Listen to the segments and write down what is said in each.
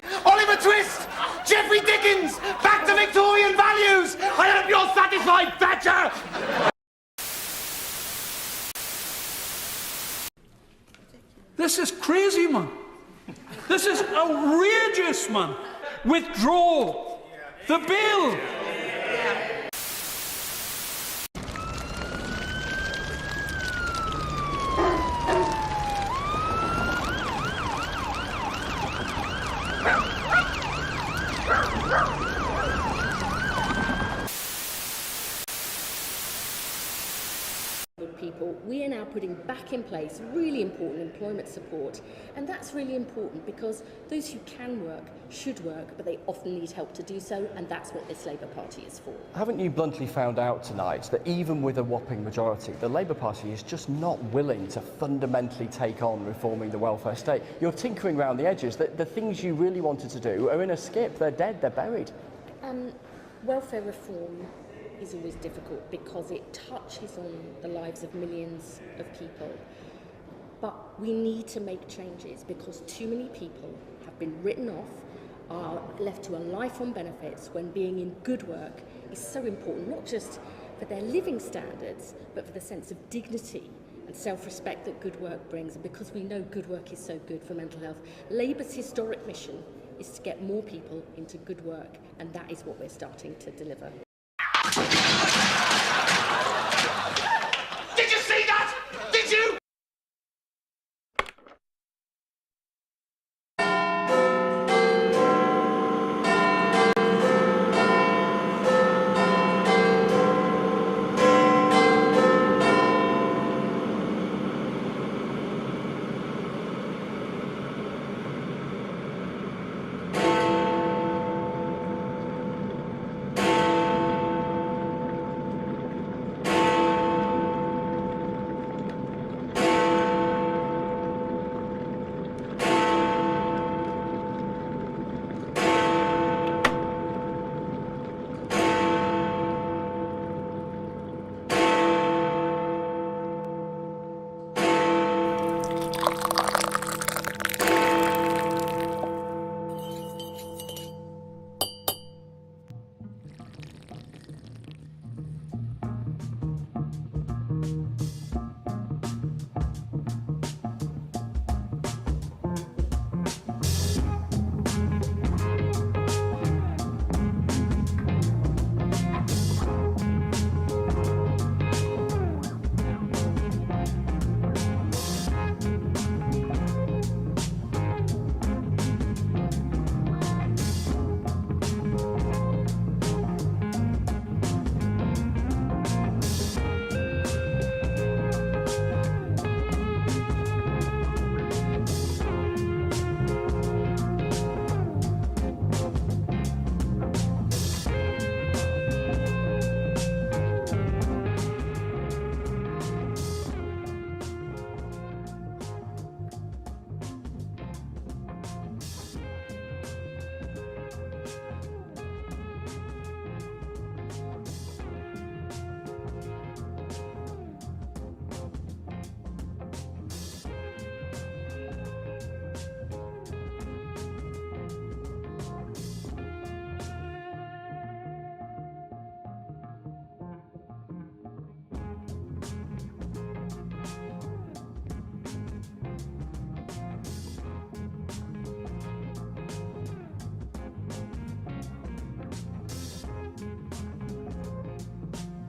Oliver Twist! Geoffrey Dickens! Back to Victorian values! I hope you're satisfied, Thatcher! This is crazy, man. This is outrageous, man. Withdraw the bill. People, we are now putting back in place really important employment support, and that's really important because those who can work should work, but they often need help to do so, and that's what this Labour Party is for. Haven't you bluntly found out tonight that even with a whopping majority, the Labour Party is just not willing to fundamentally take on reforming the welfare state? You're tinkering around the edges. The things you really wanted to do are in a skip. They're dead, they're buried. Welfare reform is always difficult because it touches on the lives of millions of people. But we need to make changes because too many people have been written off, are left to a life on benefits when being in good work is so important, not just for their living standards, but for the sense of dignity and self-respect that good work brings. And because we know good work is so good for mental health, Labour's historic mission is to get more people into good work, and that is what we're starting to deliver. Did you see that? Did you?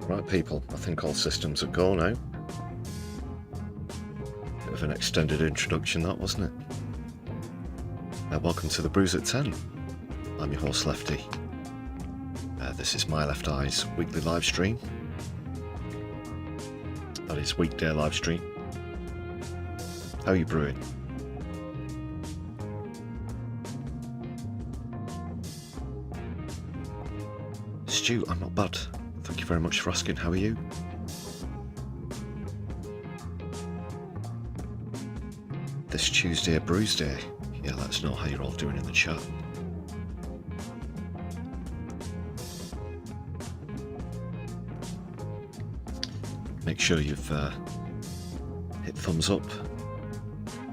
Right, people, I think all systems are go now. Bit of an extended introduction, that, wasn't it? Welcome to the Brews at 10. I'm your host, Lefty. This is My Left Eye's weekly live stream. That is weekday live stream. How are you brewing? Stu, I'm not bad. Thank you very much for asking. How are you? This Tuesday, a Brews Day. Yeah, let us know how you're all doing in the chat. Make sure you've hit thumbs up,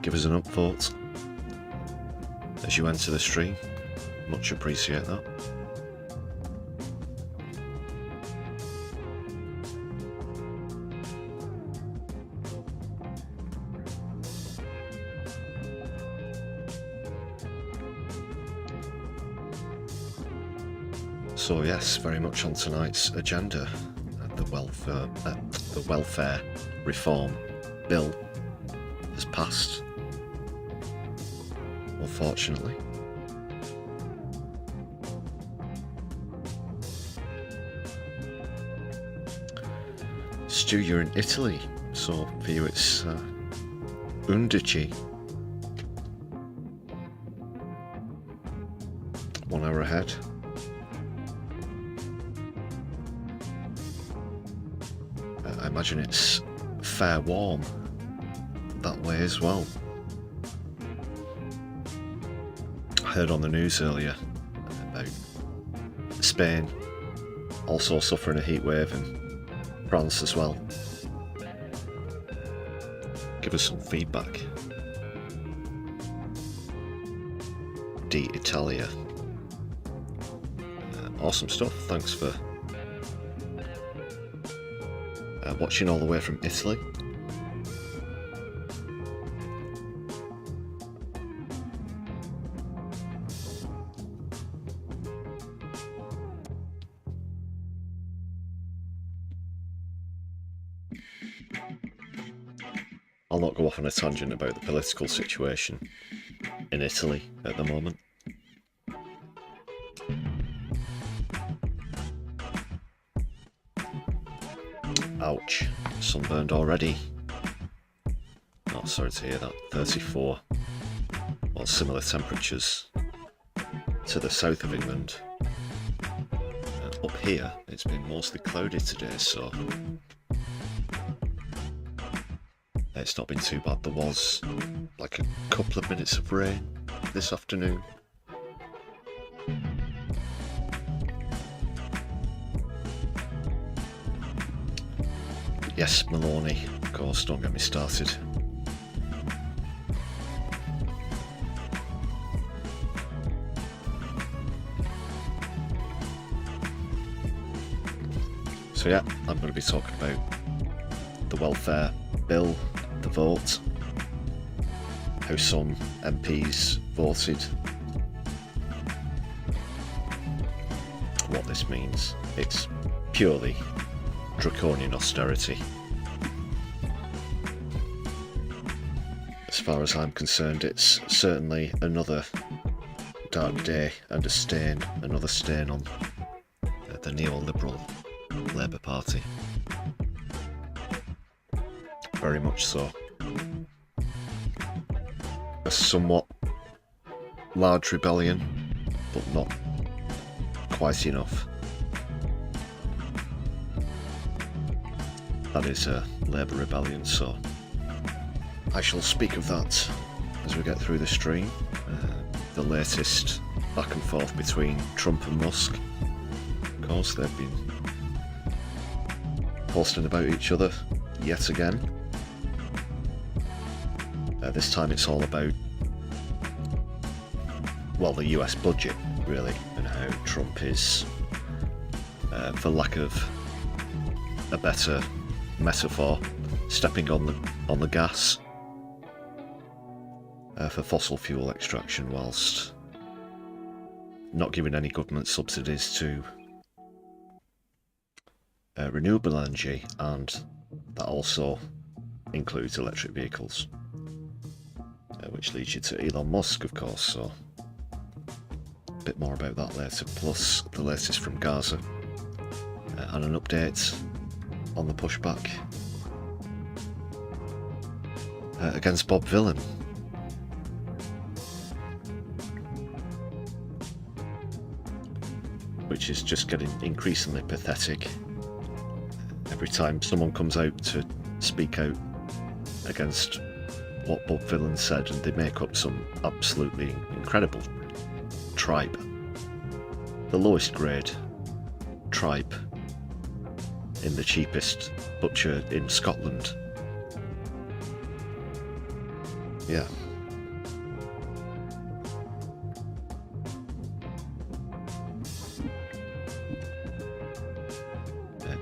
give us an upvote, as you enter the stream. Much appreciate that. So yes, very much on tonight's agenda, the welfare reform bill has passed, unfortunately. Stu, you're in Italy, so for you it's 11. 1 hour ahead. I imagine it's fair warm that way as well. I heard on the news earlier about Spain also suffering a heat wave, and France as well. Give us some feedback. Italia. Awesome stuff. Thanks for watching all the way from Italy. I'll not go off on a tangent about the political situation in Italy at the moment. Ouch, sunburned already. Oh, sorry to hear that. 34, or similar temperatures to the south of England. Up here, it's been mostly cloudy today, so it's not been too bad. There was like a couple of minutes of rain this afternoon. Yes, Maloney, of course, don't get me started. So yeah, I'm going to be talking about the welfare bill, the vote, how some MPs voted, what this means. It's purely draconian austerity. As far as I'm concerned, it's certainly another dark day and another stain on the neoliberal Labour Party. Very much so. A somewhat large rebellion, but not quite enough. That is a Labour rebellion, so I shall speak of that as we get through the stream. The latest back and forth between Trump and Musk. Of course, they've been posting about each other yet again. This time it's all about, well, the US budget, really, and how Trump is, for lack of a better metaphor, stepping on the gas for fossil fuel extraction, whilst not giving any government subsidies to renewable energy, and that also includes electric vehicles, which leads you to Elon Musk, of course. So a bit more about that later, plus the latest from Gaza, and an update on the pushback against Bob Villan. Which is just getting increasingly pathetic. Every time someone comes out to speak out against what Bob Villan said, and they make up some absolutely incredible tripe. The lowest grade tripe in the cheapest butcher in Scotland. Yeah.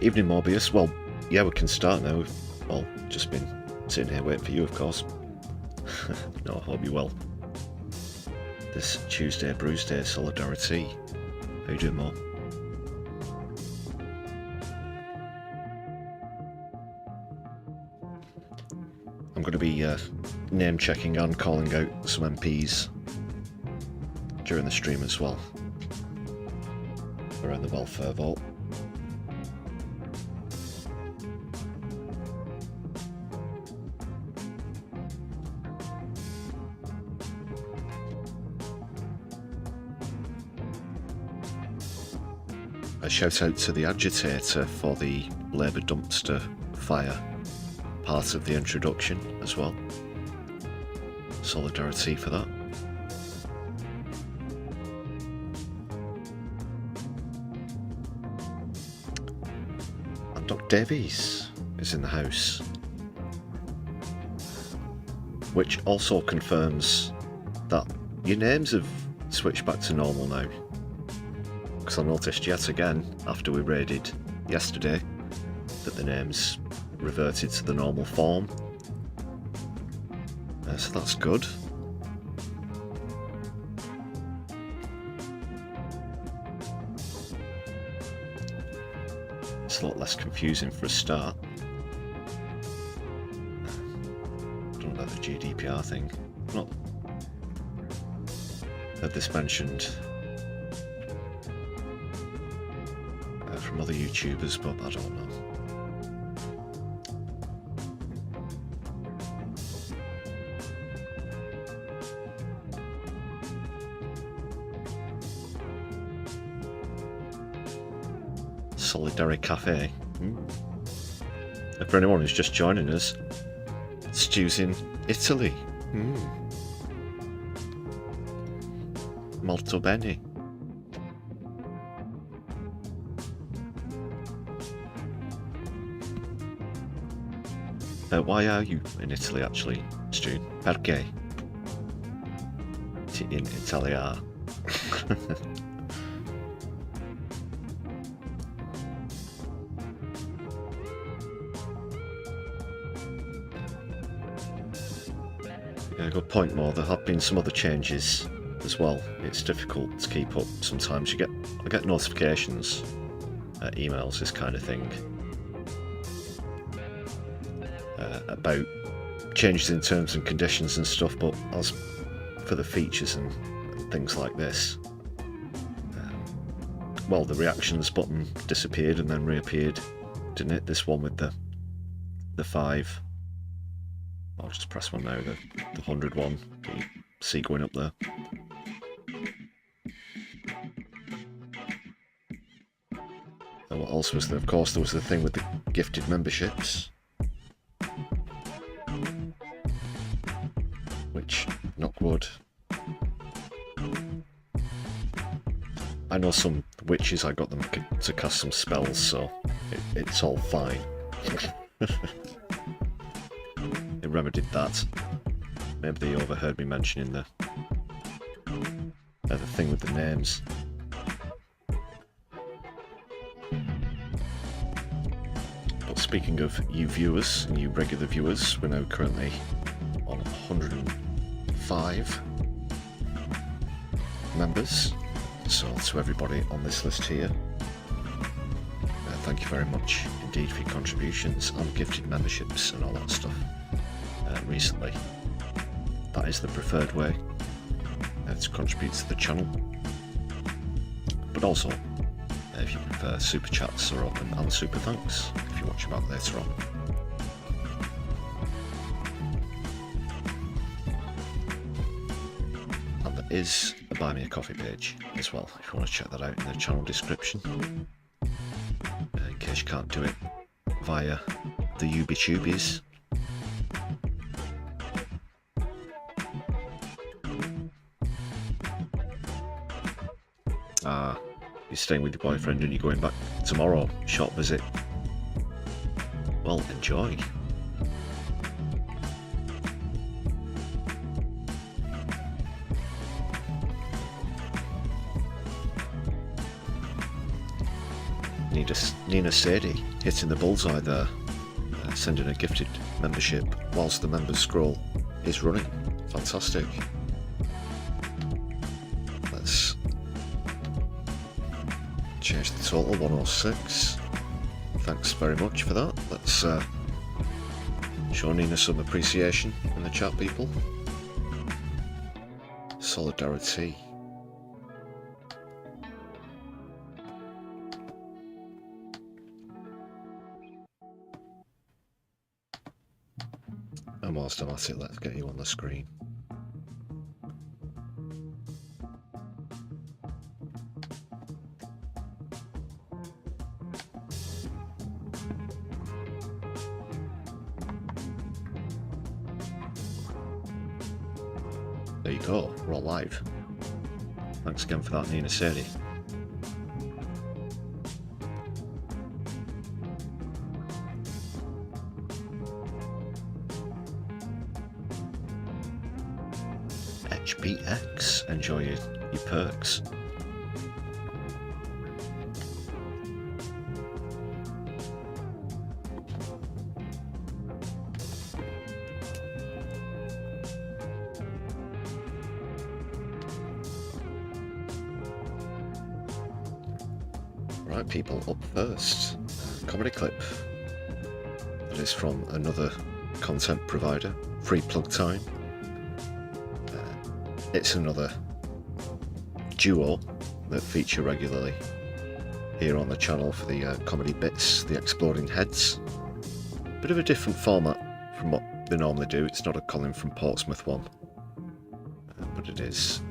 Evening Morbius. Well, yeah, we can start now. Well, just been sitting here waiting for you, of course. No, I hope you're well. This Tuesday, Brews Day, Solidari-Tea. How you doing, Mo? I'm going to be name checking and calling out some MPs during the stream as well around the welfare vote. A shout out to the Agitator for the Labour dumpster fire part of the introduction as well. Solidarity for that. And Doc Davies is in the house, which also confirms that your names have switched back to normal now. Because I noticed yet again, after we raided yesterday, that the names reverted to the normal form. So that's good. It's a lot less confusing for a start. I don't know about the GDPR thing. I've not heard this mentioned from other YouTubers, but I don't know. Solidari Cafe. For anyone who's just joining us, Stew's in Italy. Molto bene. Why are you in Italy actually, Stu? Perché? In Italia. Yeah, good point, Mo. There have been some other changes as well. It's difficult to keep up sometimes. I get notifications, emails, this kind of thing, about changes in terms and conditions and stuff, but as for the features and things like this, well, the reactions button disappeared and then reappeared, didn't it? This one with the 5. I'll just press one now, the 100 one that you see going up there. And what else was there? Of course, there was the thing with the gifted memberships, which, knock wood, I know some witches, I got them to cast some spells, so it's all fine. It remedied that. Maybe they overheard me mentioning the thing with the names. But speaking of you viewers, and you regular viewers, we're now currently on 105 members. So to everybody on this list here, thank you very much indeed for your contributions and gifted memberships and all that stuff recently. That is the preferred way to contribute to the channel. But also, if you prefer, super chats are open and super thanks if you watch about later on. And there is a Buy Me a Coffee page as well, if you want to check that out in the channel description, in case you can't do it via the Ubitubies. You're staying with your boyfriend and you're going back tomorrow, short visit. Well, enjoy. Nina Sadie hitting the bullseye there, sending a gifted membership whilst the members scroll is running. Fantastic. Let's change the total, 106. Thanks very much for that. Let's show Nina some appreciation in the chat, people. Solidari-Tea. And whilst I'm at it, let's get you on the screen. There you go, we're all live. Thanks again for that, Nina Sadie. HBX, enjoy your perks. Right, people, up first, comedy clip. That is from another content provider, free plug time. It's another duo that feature regularly here on the channel for the comedy bits, the Exploding Heads. Bit of a different format from what they normally do. It's not a Colin from Portsmouth one, but it is,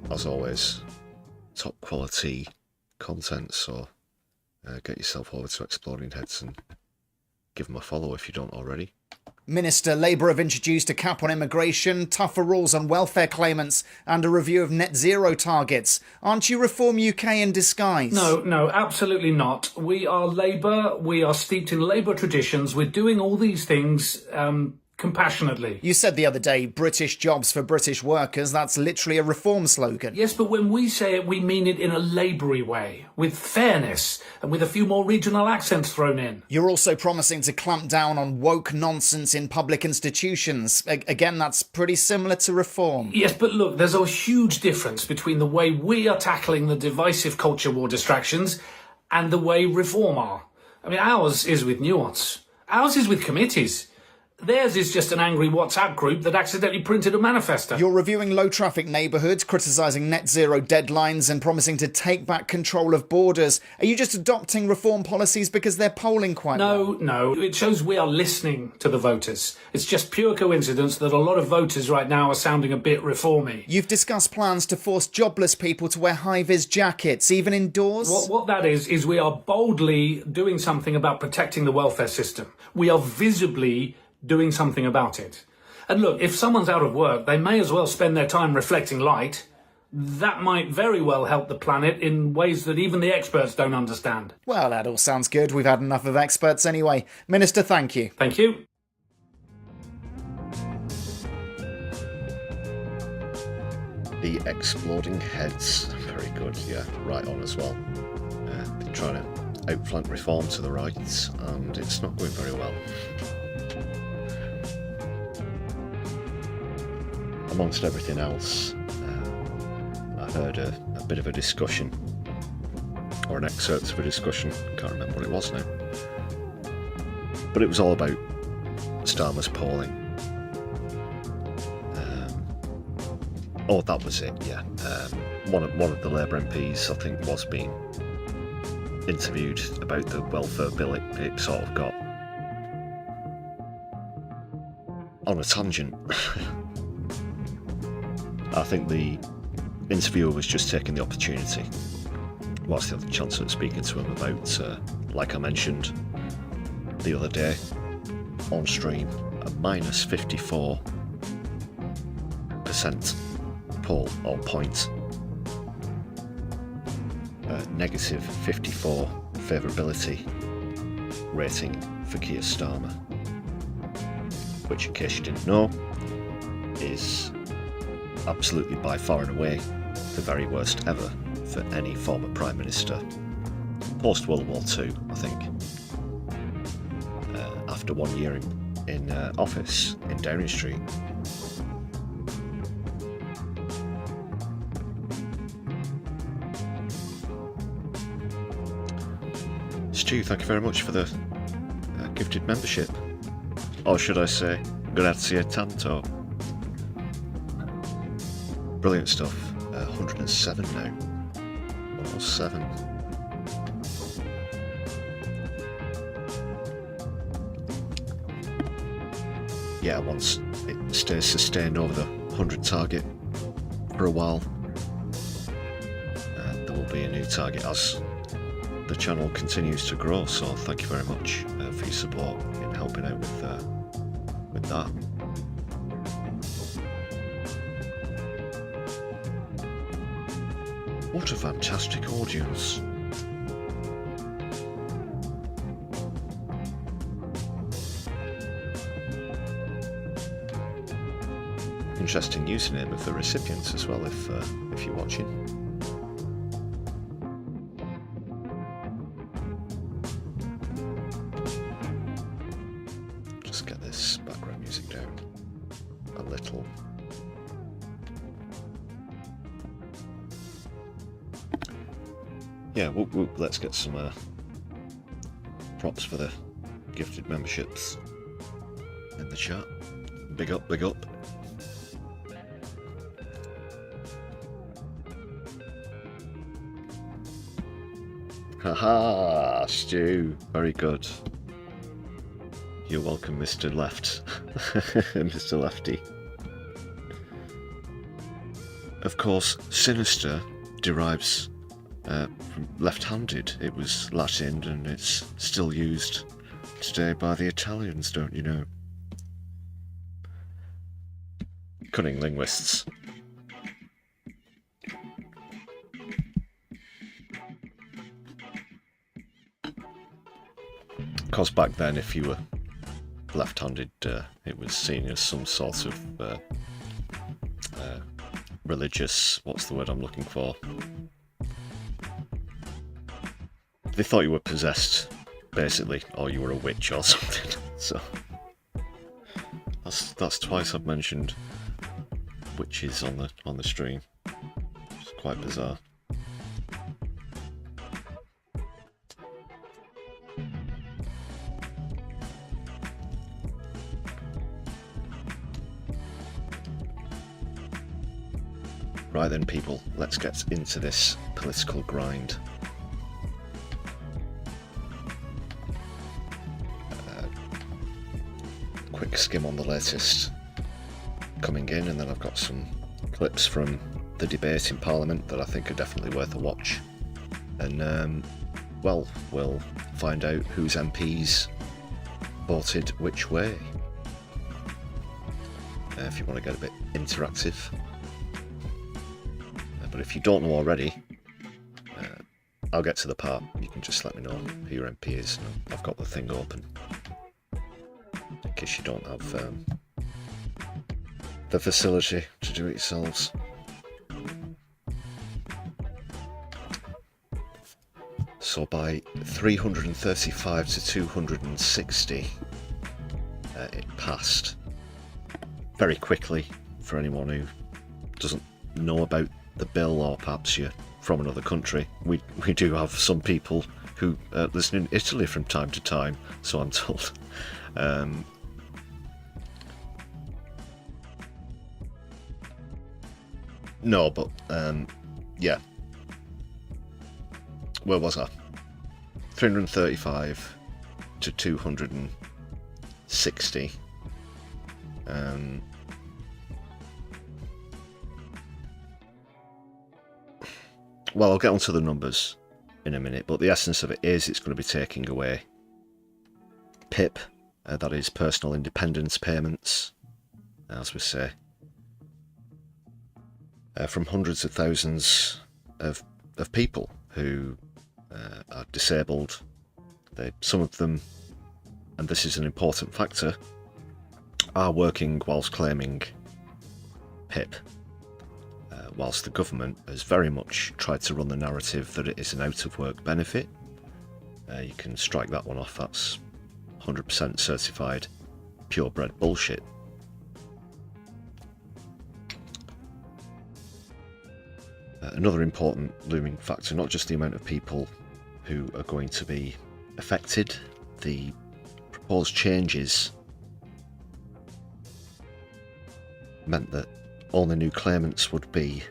as always, top quality content, so get yourself over to Exploding Heads and give them a follow if you don't already. Minister, Labour have introduced a cap on immigration, tougher rules on welfare claimants, and a review of net zero targets. Aren't you Reform UK in disguise? No, absolutely not. We are Labour. We are steeped in Labour traditions. We're doing all these things compassionately. You said the other day, British jobs for British workers. That's literally a Reform slogan. Yes, but when we say it, we mean it in a Laboury way, with fairness, and with a few more regional accents thrown in. You're also promising to clamp down on woke nonsense in public institutions. Again, that's pretty similar to Reform. Yes, but look, there's a huge difference between the way we are tackling the divisive culture war distractions and the way Reform are. I mean, ours is with nuance. Ours is with committees. Theirs is just an angry WhatsApp group that accidentally printed a manifesto. You're reviewing low-traffic neighbourhoods, criticising net zero deadlines and promising to take back control of borders. Are you just adopting Reform policies because they're polling quite well? No. It shows we are listening to the voters. It's just pure coincidence that a lot of voters right now are sounding a bit reformy. You've discussed plans to force jobless people to wear high-vis jackets, even indoors? What that is we are boldly doing something about protecting the welfare system. We are visibly doing something about it. And look, if someone's out of work, they may as well spend their time reflecting light. That might very well help the planet in ways that even the experts don't understand. Well, that all sounds good. We've had enough of experts anyway. Minister, thank you. Thank you. The Exploding Heads, very good, yeah, right on as well. They're trying to outflank Reform to the right, and it's not going very well. Amongst everything else, I heard a bit of a discussion, or an excerpt of a discussion, can't remember what it was now, but it was all about Starmer's polling. Oh, that was it, yeah. One of the Labour MPs, I think, was being interviewed about the welfare bill. It sort of got on a tangent. I think the interviewer was just taking the opportunity, whilst the other chancellor was speaking to him about, like I mentioned the other day on stream, a minus 54% poll or point, negative 54 favourability rating for Keir Starmer, which, in case you didn't know, is absolutely by far and away the very worst ever for any former Prime Minister post-World War II, I think, after 1 year in office in Downing Street. Stu, thank you very much for the gifted membership. Or should I say, grazie tanto. Brilliant stuff. 107 now. 107. Yeah, once it stays sustained over the 100 target for a while, there will be a new target as the channel continues to grow, so thank you very much for your support in helping out with that. What a fantastic audience. Interesting username of the recipients as well, if you're watching. Just get this background music down a little. Yeah, let's get some props for the gifted memberships in the chat. Big up, big up. Haha, Stu, very good. You're welcome, Mr. Left, Mr. Lefty. Of course, sinister derives from left-handed. It was Latin and it's still used today by the Italians, don't you know? Cunning linguists. Because back then, if you were left-handed, it was seen as some sort of religious, what's the word I'm looking for? They thought you were possessed, basically, or you were a witch or something. So that's twice I've mentioned witches on the stream. It's quite bizarre. Right then, people, let's get into this political grind. Quick skim on the latest coming in, and then I've got some clips from the debate in Parliament that I think are definitely worth a watch. And, well, we'll find out whose MPs voted which way. If you want to get a bit interactive. But if you don't know already, I'll get to the part. You can just let me know who your MP is. I've got the thing open in case you don't have the facility to do it yourselves. So by 335 to 260, it passed very quickly. For anyone who doesn't know about the bill, or perhaps you're from another country, we do have some people who listen in Italy from time to time, so I'm told. No, but yeah. Where was I? 335 to 260. Well, I'll get onto the numbers in a minute, but the essence of it is it's going to be taking away PIP, that is personal independence payments, as we say, from hundreds of thousands of people who are disabled. Some of them, and this is an important factor, are working whilst claiming PIP. Whilst the government has very much tried to run the narrative that it is an out-of-work benefit, You can strike that one off. That's 100% certified purebred bullshit. Another important looming factor, not just the amount of people who are going to be affected, the proposed changes meant that only new claimants would be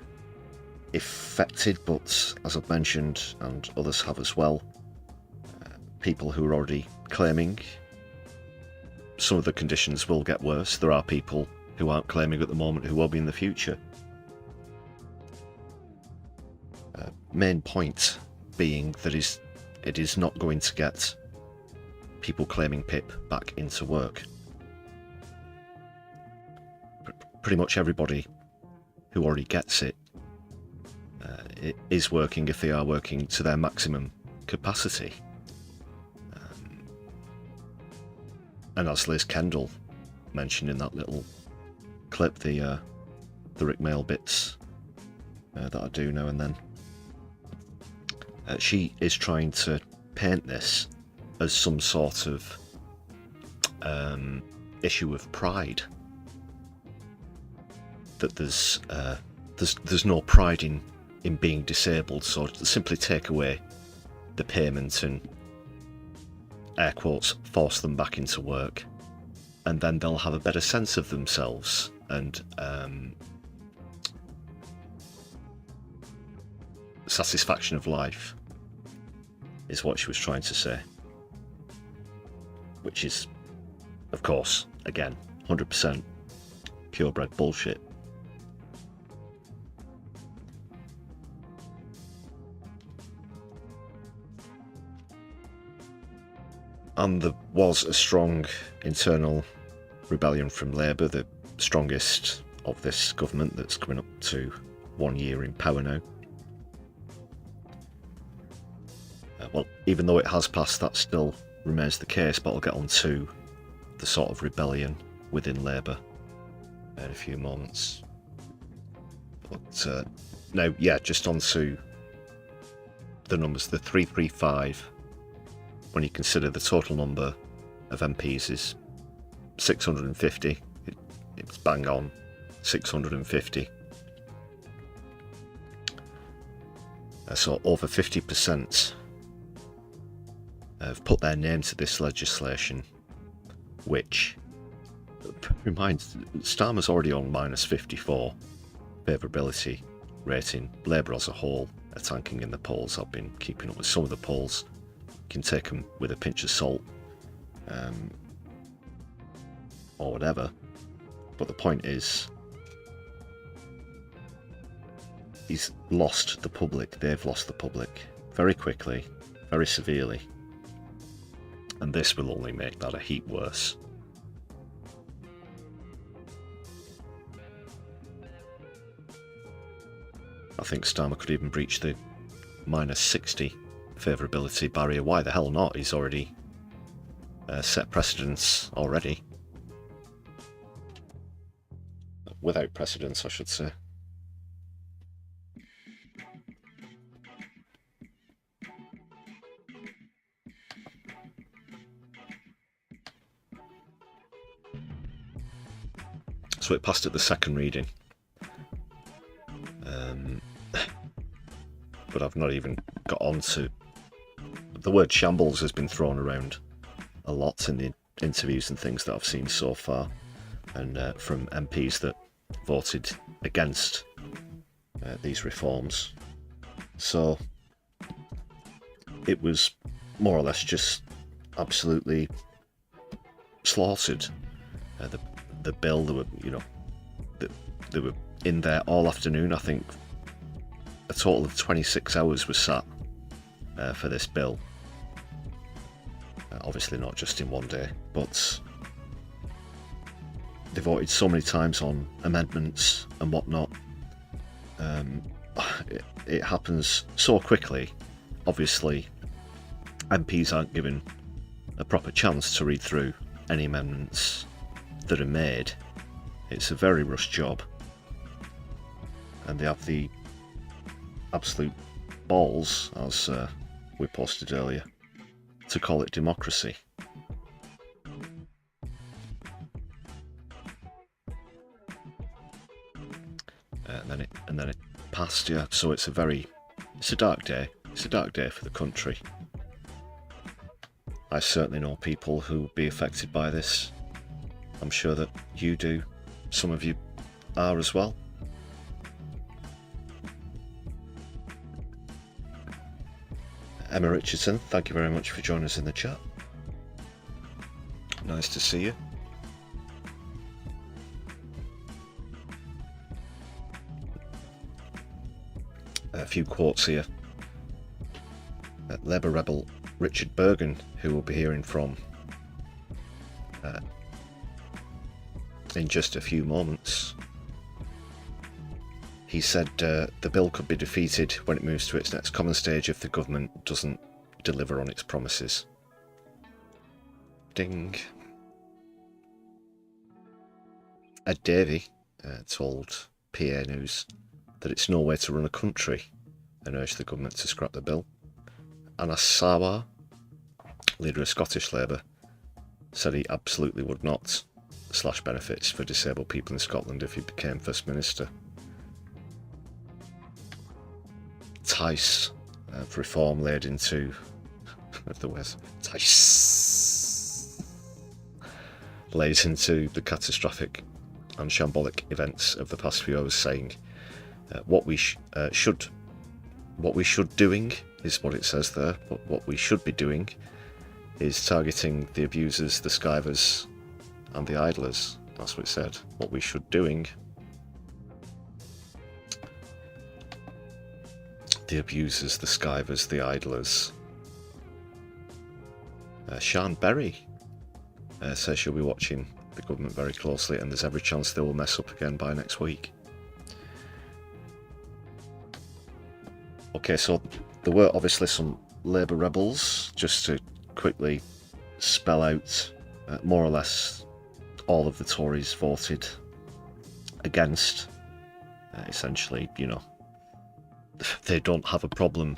affected, but as I've mentioned, and others have as well, people who are already claiming, some of the conditions will get worse. There are people who aren't claiming at the moment who will be in the future. Main point being that it is not going to get people claiming PIP back into work. Pretty much everybody who already gets it is working, if they are working to their maximum capacity. And as Liz Kendall mentioned in that little clip, the Rick Mail bits that I do now and then, she is trying to paint this as some sort of issue of pride. That there's no pride in being disabled, so simply take away the payment and, air quotes, force them back into work, and then they'll have a better sense of themselves and satisfaction of life, is what she was trying to say. Which is, of course, again, 100% purebred bullshit. And there was a strong internal rebellion from Labour, the strongest of this government that's coming up to 1 year in power now. Well, even though it has passed, that still remains the case, but I'll get on to the sort of rebellion within Labour in a few moments. But now, yeah, just on to the numbers. The 335, when you consider the total number of MPs, is 650. It's bang on 650. So over 50% have put their name to this legislation, which reminds, Starmer's already on -54 favourability rating. Labour as a whole are tanking in the polls. I've been keeping up with some of the polls. You can take them with a pinch of salt, or whatever. But the point is, he's lost the public. They've lost the public very quickly, very severely. And this will only make that a heap worse. I think Starmer could even breach the -60 favourability barrier. Why the hell not? He's already set precedents already. Without precedents, I should say. So it passed at the second reading. But I've not even got on to... The word shambles has been thrown around a lot in the interviews and things that I've seen so far, and from MPs that voted against these reforms. So it was more or less just absolutely slaughtered. The bill, they were in there all afternoon. I think a total of 26 hours was sat for this bill. Obviously not just in one day, but they voted so many times on amendments and whatnot. It happens so quickly. Obviously, MPs aren't given a proper chance to read through any amendments that are made. It's a very rushed job, and they have the absolute balls, as we posted earlier, to call it democracy. And then it passed, yeah. So it's a dark day. It's a dark day for the country. I certainly know people who will be affected by this. I'm sure that you do. Some of you are as well. Emma Richardson, thank you very much for joining us in the chat. Nice to see you. A few quotes here. Labour rebel Richard Bergen, who we'll be hearing from in just a few moments. He said the bill could be defeated when it moves to its next common stage if the government doesn't deliver on its promises. Ding. Ed Davey told PA News that it's no way to run a country and urged the government to scrap the bill. Anas Sarwar, leader of Scottish Labour, said he absolutely would not slash benefits for disabled people in Scotland if he became First Minister. Tice for reform laid into the West. Tice lays into the catastrophic and shambolic events of the past few hours, saying what we should doing is what it says there. But what we should be doing is targeting the abusers, the skivers, and the idlers. That's what it said. What we should doing. The abusers, the skivers, the idlers. Sian Berry says she'll be watching the government very closely, and there's every chance they will mess up again by next week. Okay, so there were obviously some Labour rebels, just to quickly spell out more or less all of the Tories voted against. Essentially, you know, they don't have a problem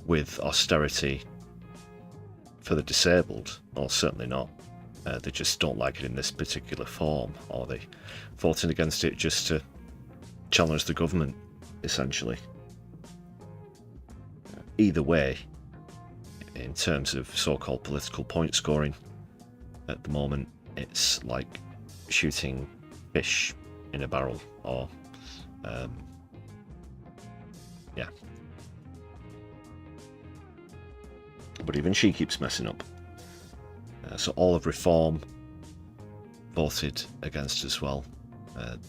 with austerity for the disabled, or certainly not. They just don't like it in this particular form, or they voting against it just to challenge the government, essentially. Either way, in terms of so-called political point scoring, at the moment it's like shooting fish in a barrel, or yeah. But even she keeps messing up. So all of Reform voted against as well.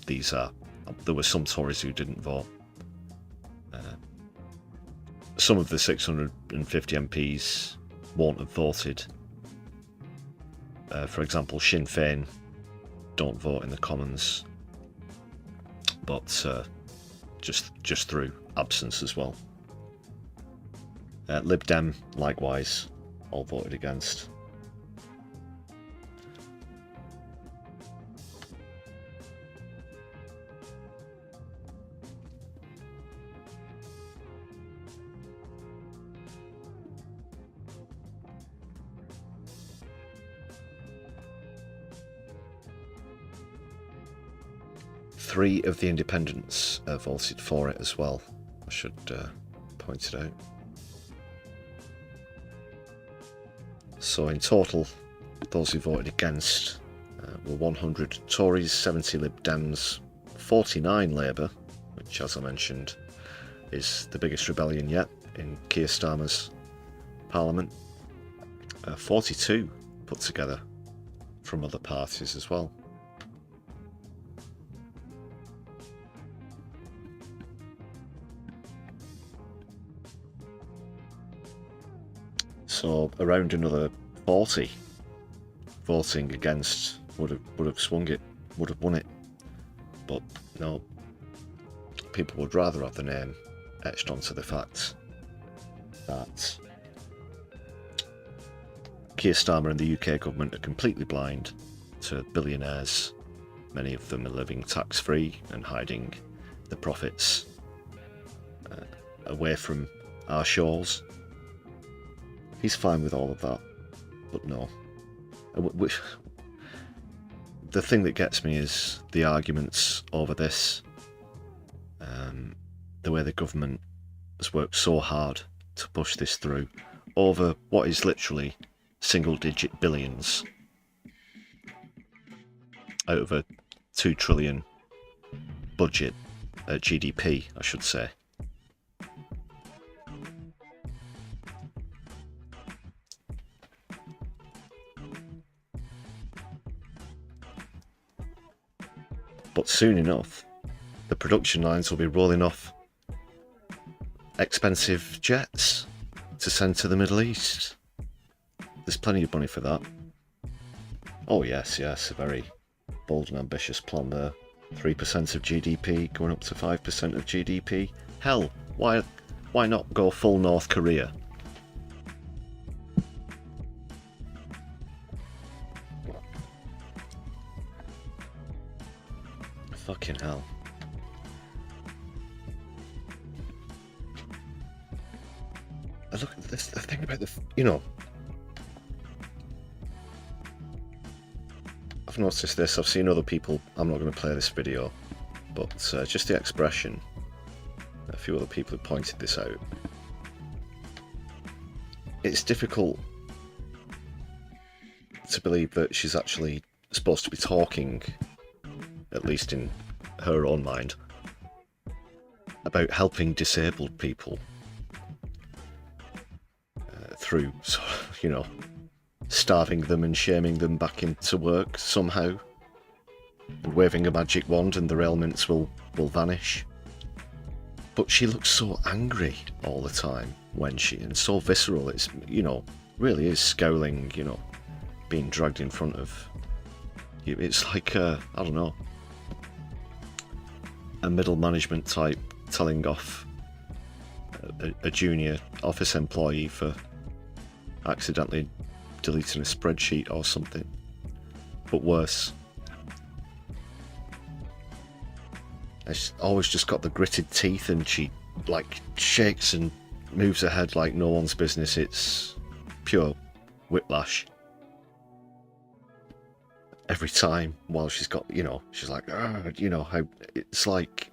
There were some Tories who didn't vote. Some of the 650 MPs won't have voted. For example, Sinn Féin don't vote in the Commons, but just through absence as well. Lib Dem, likewise, all voted against. Three of the independents voted for it as well. I should point it out. So in total, those who voted against were 100 Tories, 70 Lib Dems, 49 Labour, which, as I mentioned, is the biggest rebellion yet in Keir Starmer's Parliament. 42 put together from other parties as well. So around another 40 voting against would have swung it, would have won it. But no, people would rather have the name etched onto the fact that Keir Starmer and the UK government are completely blind to billionaires. Many of them are living tax-free and hiding the profits away from our shores. He's fine with all of that, but no. The thing that gets me is the arguments over this. The way the government has worked so hard to push this through over what is literally single-digit billions out of a 2 trillion budget, GDP, I should say. But soon enough, the production lines will be rolling off expensive jets to send to the Middle East. There's plenty of money for that. Oh yes, a very bold and ambitious plan there. 3% of GDP going up to 5% of GDP. Hell, why not go full North Korea? Fucking hell. Look at this, the thing about I've noticed this, I've seen other people, I'm not going to play this video, but just the expression, a few other people have pointed this out. It's difficult to believe that she's actually supposed to be talking, at least in her own mind, about helping disabled people through, starving them and shaming them back into work somehow, and waving a magic wand and their ailments will vanish. But she looks so angry all the time and so visceral. It's, really is scowling, being dragged in front of you. It's like, I don't know, a middle management type telling off a junior office employee for accidentally deleting a spreadsheet or something, but worse. She's always just got the gritted teeth, and she shakes and moves her head like no one's business. It's pure whiplash every time. While she's got, she's like, how it's like,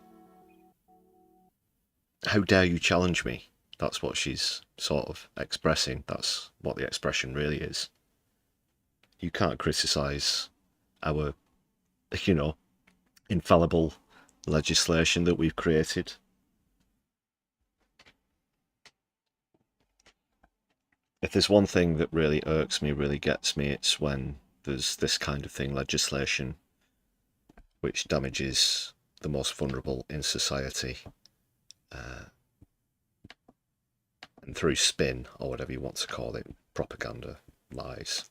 how dare you challenge me? That's what she's sort of expressing. That's what the expression really is. You can't criticise our, infallible legislation that we've created. If there's one thing that really irks me, really gets me, it's when there's this kind of thing, legislation, which damages the most vulnerable in society. And through spin, or whatever you want to call it, propaganda, lies,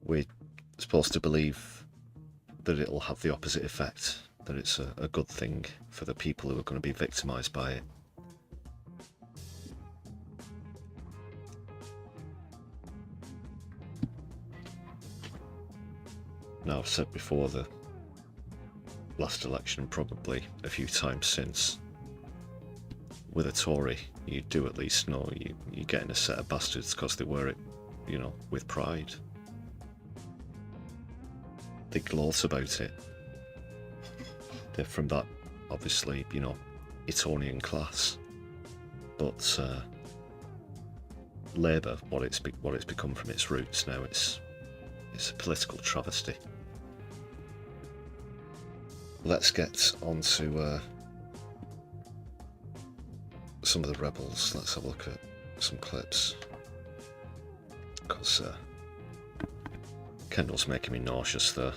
we're supposed to believe that it'll have the opposite effect, that it's a good thing for the people who are going to be victimised by it. Now, I've said before, the last election, probably a few times since, with a Tory, you do at least know you're getting a set of bastards because they wear it, with pride. They gloat about it. They're from that, obviously, Etonian class. But Labour, what it's become from its roots now, it's a political travesty. Let's get on to some of the rebels. Let's have a look at some clips, because Kendall's making me nauseous there.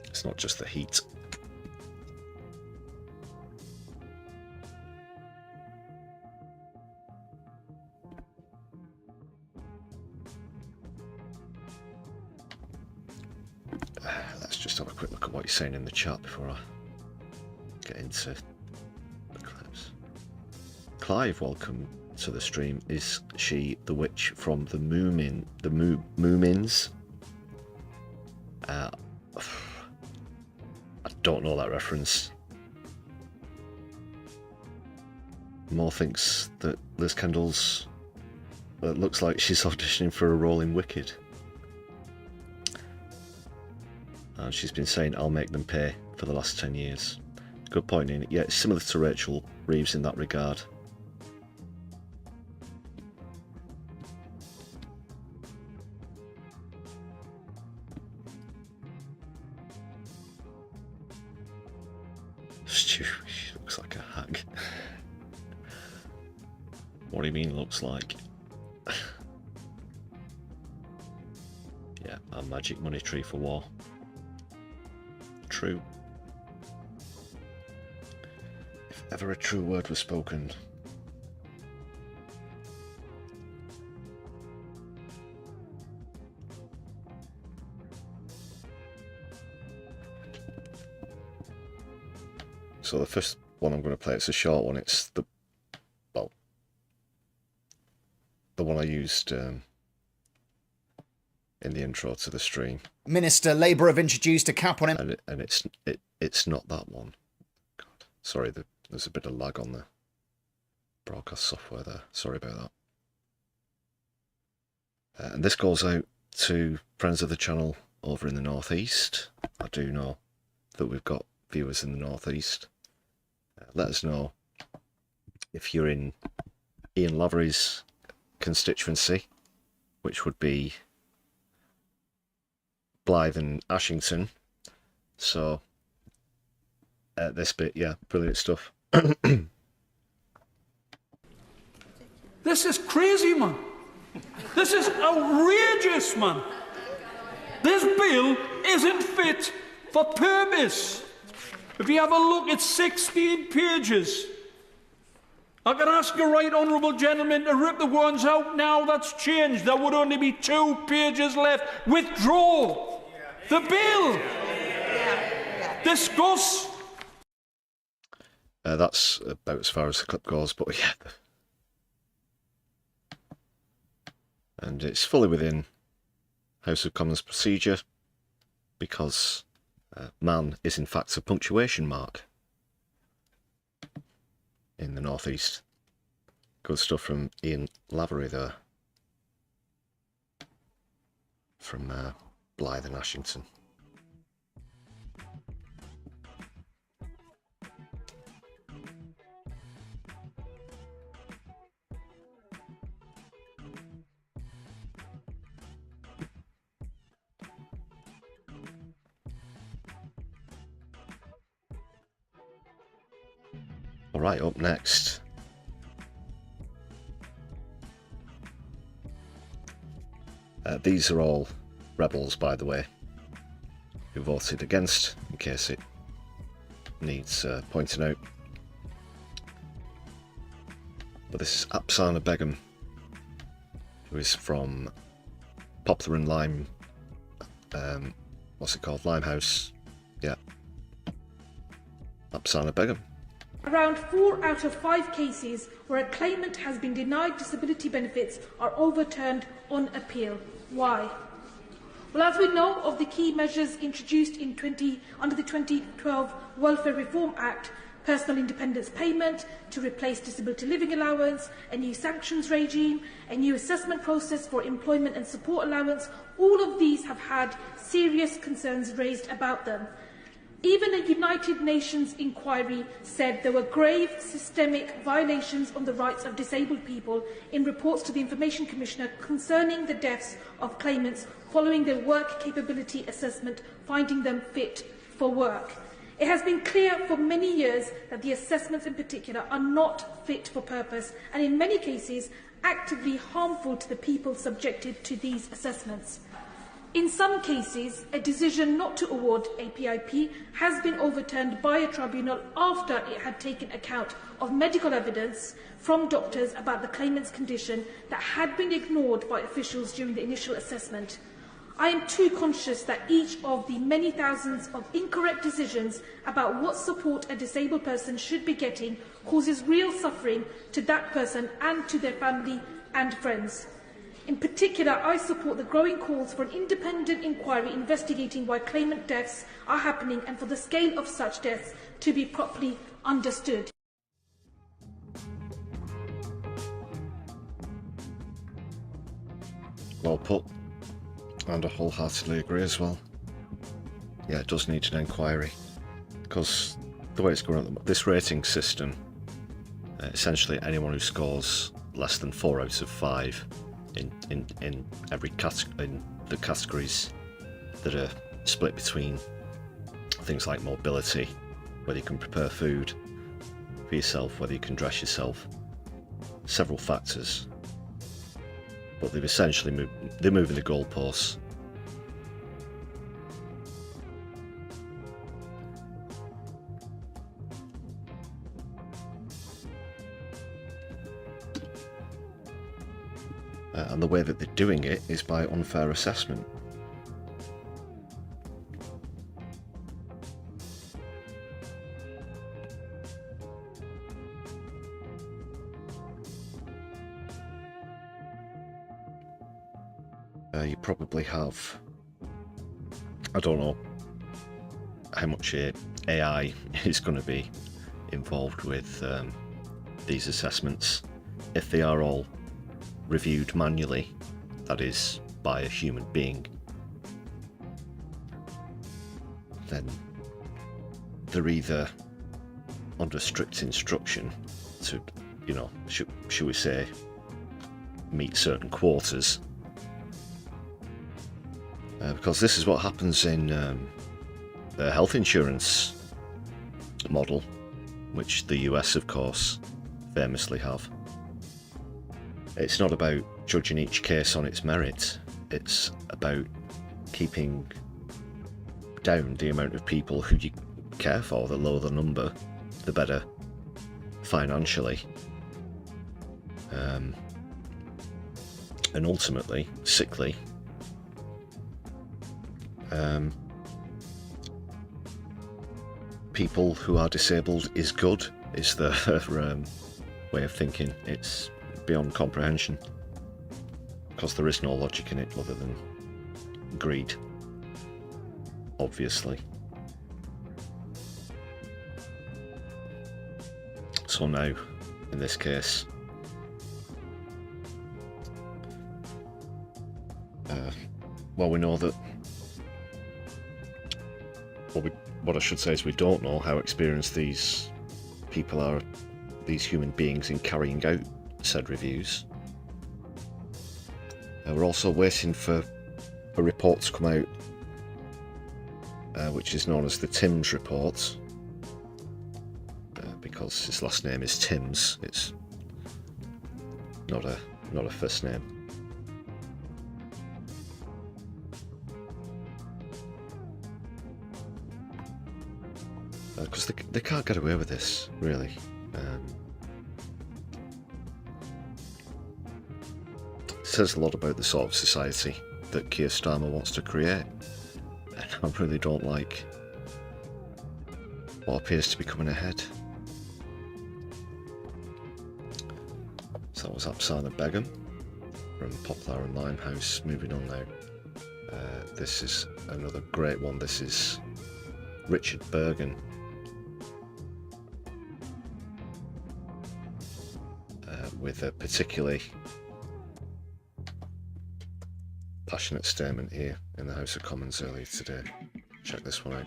It's not just the heat. Let's just have a quick look at what you're saying in the chat before I get into the clips. Clive, welcome to the stream. Is she the witch from the Moomins? I don't know that reference. Moore thinks that Liz Kendall's looks like she's auditioning for a role in Wicked. And she's been saying, I'll make them pay for the last 10 years. Good point, in it. Yeah, it's similar to Rachel Reeves in that regard. Stu, she looks like a hack. What do you mean looks like? Yeah, a magic money tree for war. True. If ever a true word was spoken. So the first one I'm going to play, it's a short one. It's the one I used in the intro to the stream. Minister, Labour have introduced a cap on him. And it's not that one. God. Sorry, there's a bit of lag on the broadcast software there. Sorry about that. And this goes out to friends of the channel over in the northeast. I do know that we've got viewers in the northeast. Let us know if you're in Ian Lavery's constituency, which would be Blythe and Ashington. So this bit, yeah, brilliant stuff. This is crazy, man. This is outrageous, man. This bill isn't fit for purpose. If you have a look, it's 16 pages. I can ask you, right honourable gentlemen, to rip the ones out now. That's changed. There would only be 2 pages left. Withdraw the bill. Discuss. That's about as far as the clip goes, but yeah. And it's fully within House of Commons procedure, because man is in fact a punctuation mark in the northeast. Good stuff from Ian Lavery there, from Blythe and Ashington. Alright, up next, these are all rebels, by the way, who voted against, in case it needs pointing out. But this is Apsana Begum, who is from Poplar and Lime, what's it called, Limehouse, yeah, Apsana Begum. Around 4 out of 5 cases where a claimant has been denied disability benefits are overturned on appeal. Why? Well, as we know of the key measures introduced under the 2012 Welfare Reform Act, personal independence payment to replace disability living allowance, a new sanctions regime, a new assessment process for employment and support allowance, all of these have had serious concerns raised about them. Even a United Nations inquiry said there were grave systemic violations on the rights of disabled people in reports to the Information Commissioner concerning the deaths of claimants following their work capability assessment, finding them fit for work. It has been clear for many years that the assessments in particular are not fit for purpose and in many cases actively harmful to the people subjected to these assessments. In some cases, a decision not to award APIP has been overturned by a tribunal after it had taken account of medical evidence from doctors about the claimant's condition that had been ignored by officials during the initial assessment. I am too conscious that each of the many thousands of incorrect decisions about what support a disabled person should be getting causes real suffering to that person and to their family and friends. In particular, I support the growing calls for an independent inquiry investigating why claimant deaths are happening and for the scale of such deaths to be properly understood. Well put, and I wholeheartedly agree as well. Yeah, it does need an inquiry, because the way it's going at this rating system, essentially anyone who scores less than 4 out of 5 in every in the categories that are split between things like mobility, whether you can prepare food for yourself, whether you can dress yourself, several factors. But they've essentially they're moving the goalposts. And the way that they're doing it is by unfair assessment. You probably have, I don't know how much AI is going to be involved with these assessments. If they are all reviewed manually, that is by a human being, then they're either under strict instruction to, you know, should we say, meet certain quotas. Because this is what happens in the health insurance model, which the US, of course, famously have. It's not about judging each case on its merit, it's about keeping down the amount of people who you care for. The lower the number, the better financially. And ultimately, sickly. People who are disabled is good, is their way of thinking. It's beyond comprehension, because there is no logic in it other than greed, obviously. So now, in this case, well, we know that, what I should say is we don't know how experienced these people are, these human beings, in carrying out said reviews. We're also waiting for a report to come out, which is known as the Timms report, because his last name is Timms. It's not a first name. Because they can't get away with this, really. It says a lot about the sort of society that Keir Starmer wants to create, and I really don't like what appears to be coming ahead. So that was Apsana Begum from Poplar and Limehouse. Moving on now. This is another great one. This is Richard Bergen. With a particularly passionate statement here in the House of Commons earlier today. Check this one out.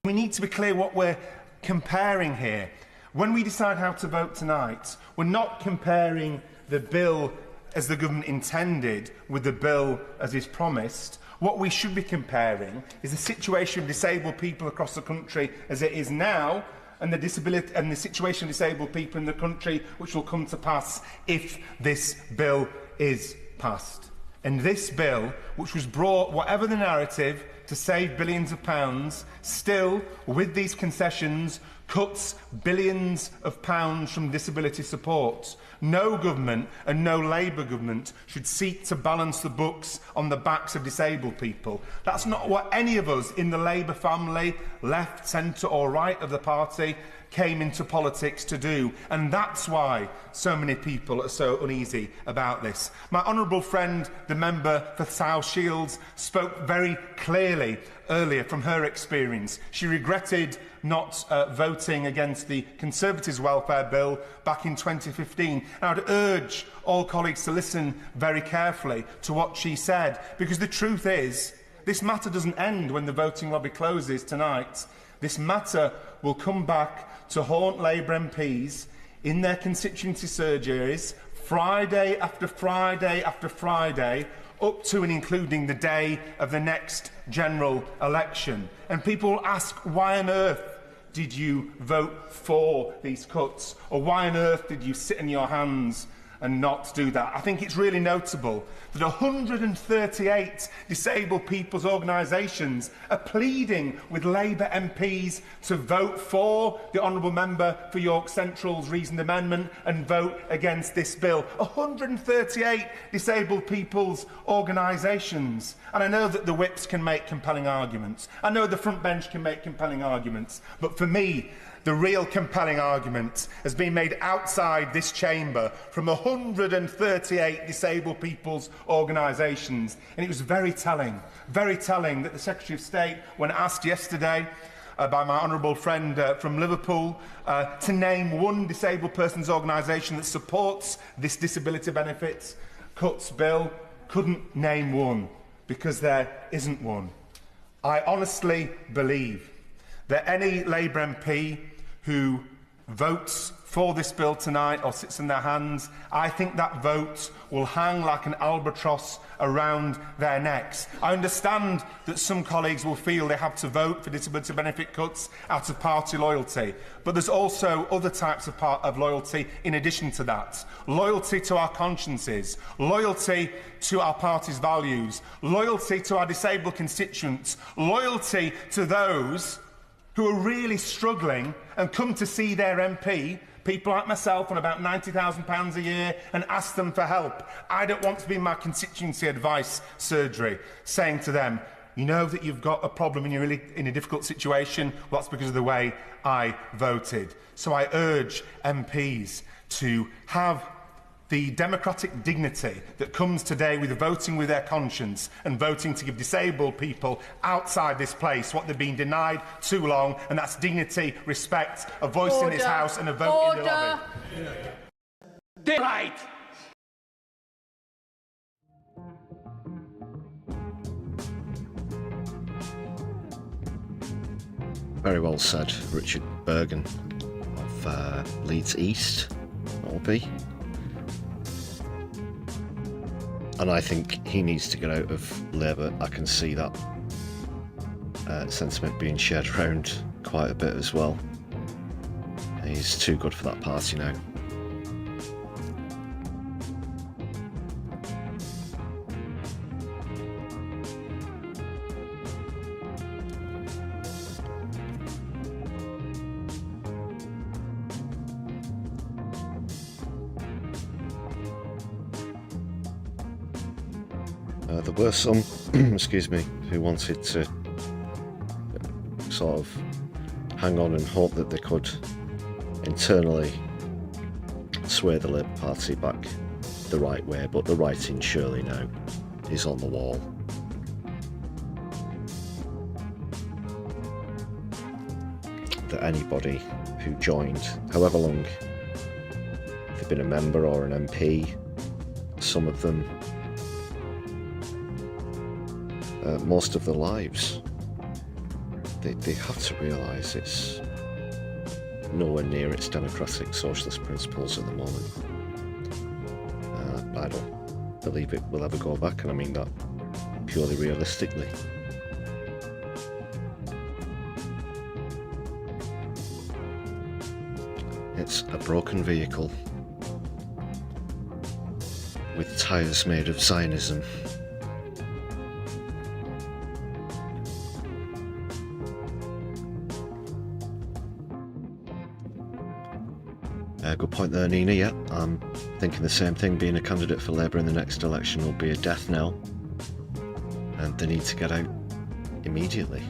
We need to be clear what we're comparing here. When we decide how to vote tonight, we're not comparing the bill as the government intended with the bill as is promised. What we should be comparing is the situation of disabled people across the country as it is now, and the situation of disabled people in the country which will come to pass if this bill is passed. And this bill, which was brought, whatever the narrative, to save billions of pounds, still, with these concessions, cuts billions of pounds from disability support. No government, and no Labour government, should seek to balance the books on the backs of disabled people. That's not what any of us in the Labour family, left, centre or right of the party, came into politics to do, and that's why so many people are so uneasy about this. My honourable friend, the member for South Shields, spoke very clearly earlier from her experience. She regretted not voting against the Conservatives' welfare bill back in 2015. And I'd urge all colleagues to listen very carefully to what she said, because the truth is, this matter doesn't end when the voting lobby closes tonight. This matter will come back to haunt Labour MPs in their constituency surgeries Friday after Friday after Friday, up to and including the day of the next general election. And people will ask, why on earth did you vote for these cuts? Or why on earth did you sit in your hands and not do that? I think it's really notable that 138 disabled people's organisations are pleading with Labour MPs to vote for the honourable member for York Central's reasoned amendment and vote against this bill. 138 disabled people's organisations. And I know that the whips can make compelling arguments. I know the front bench can make compelling arguments. But for me, the real compelling argument has been made outside this chamber from 138 disabled people's organisations. And it was very telling that the Secretary of State, when asked yesterday by my honourable friend from Liverpool to name one disabled person's organisation that supports this disability benefits cuts bill, couldn't name one, because there isn't one. I honestly believe that any Labour MP who votes for this bill tonight or sits in their hands, I think that vote will hang like an albatross around their necks. I understand that some colleagues will feel they have to vote for disability benefit cuts out of party loyalty, but there's also other types of loyalty in addition to that. Loyalty to our consciences, loyalty to our party's values, loyalty to our disabled constituents, loyalty to those who are really struggling and come to see their MP, people like myself on about £90,000 a year, and ask them for help. I don't want to be in my constituency advice surgery saying to them, you know that you've got a problem and you're really in a difficult situation, well, that's because of the way I voted. So I urge MPs to have the democratic dignity that comes today with voting with their conscience and voting to give disabled people outside this place what they've been denied too long, and that's dignity, respect, a voice in this House and a vote in the lobby. Daylight! Very well said, Richard Bergen of Leeds East, Norby. And I think he needs to get out of Labour. I can see that sentiment being shared around quite a bit as well. He's too good for that party now. There were some, excuse me, who wanted to sort of hang on and hope that they could internally sway the Labour Party back the right way, but the writing surely now is on the wall. That anybody who joined, however long they've been a member or an MP, some of them most of their lives, they have to realise it's nowhere near its democratic socialist principles at the moment. I don't believe it will ever go back, and I mean that purely realistically. It's a broken vehicle with tyres made of Zionism. Good point there, Nina. Yeah, I'm thinking the same thing. Being a candidate for Labour in the next election will be a death knell, and they need to get out immediately.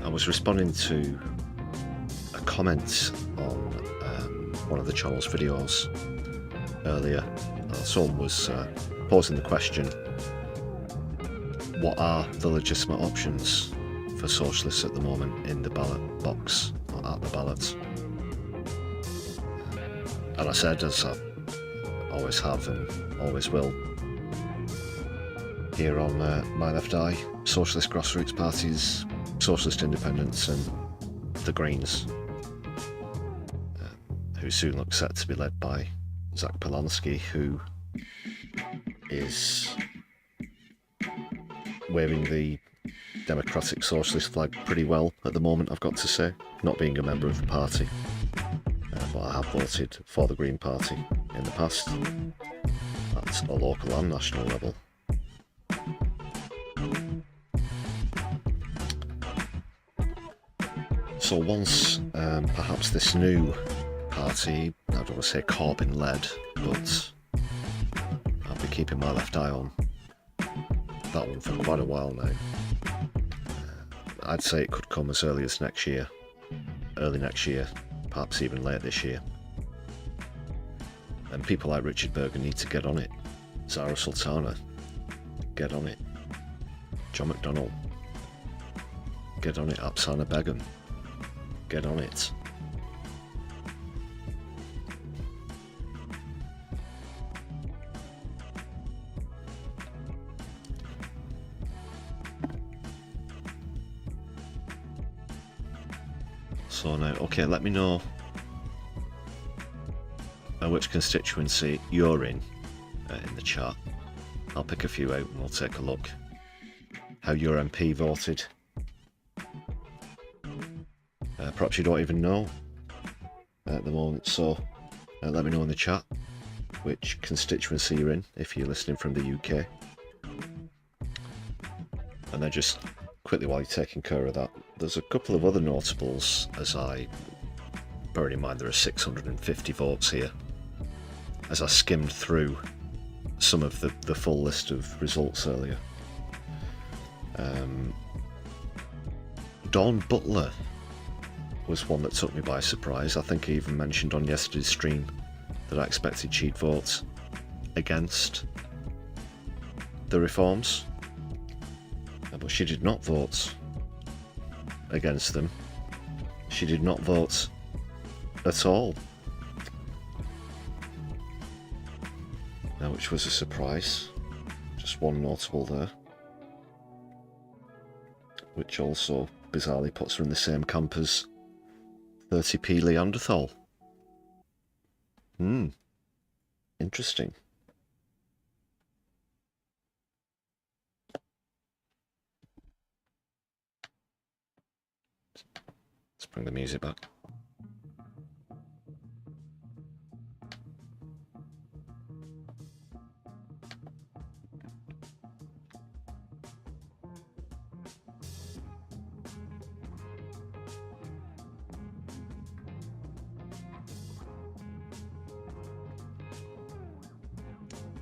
I was responding to a comment on one of the channel's videos earlier. Someone was posing the question, what are the legitimate options for socialists at the moment in the ballot box, or at the ballots? And I said, as I always have and always will, here on My Left Eye, socialist grassroots parties, socialist independents and the Greens, who soon looks set to be led by Zach Polanski, who is waving the Democratic Socialist flag pretty well at the moment, I've got to say, not being a member of the party. But I have voted for the Green Party in the past, at a local and national level. So once perhaps this new party, I don't want to say Corbyn-led, but I'll be keeping my left eye on that one for quite a while now. I'd say it could come as early as next year, early next year, perhaps even late this year. And people like Richard Berger need to get on it. Zara Sultana, get on it. John McDonnell, get on it. Apsana Begum, get on it. So now, okay, let me know which constituency you're in the chat. I'll pick a few out and we'll take a look how your MP voted. Perhaps you don't even know at the moment, so let me know in the chat which constituency you're in if you're listening from the UK. And then just quickly, while you're taking care of that, there's a couple of other notables, as I, bearing in mind there are 650 votes here, as I skimmed through some of the full list of results earlier. Dawn Butler was one that took me by surprise. I think I even mentioned on yesterday's stream that I expected she'd vote against the reforms, but she did not vote against them. She did not vote at all, which was a surprise. Just one notable there, which also bizarrely puts her in the same camp as 30p Neanderthal. Interesting. Let's bring the music back.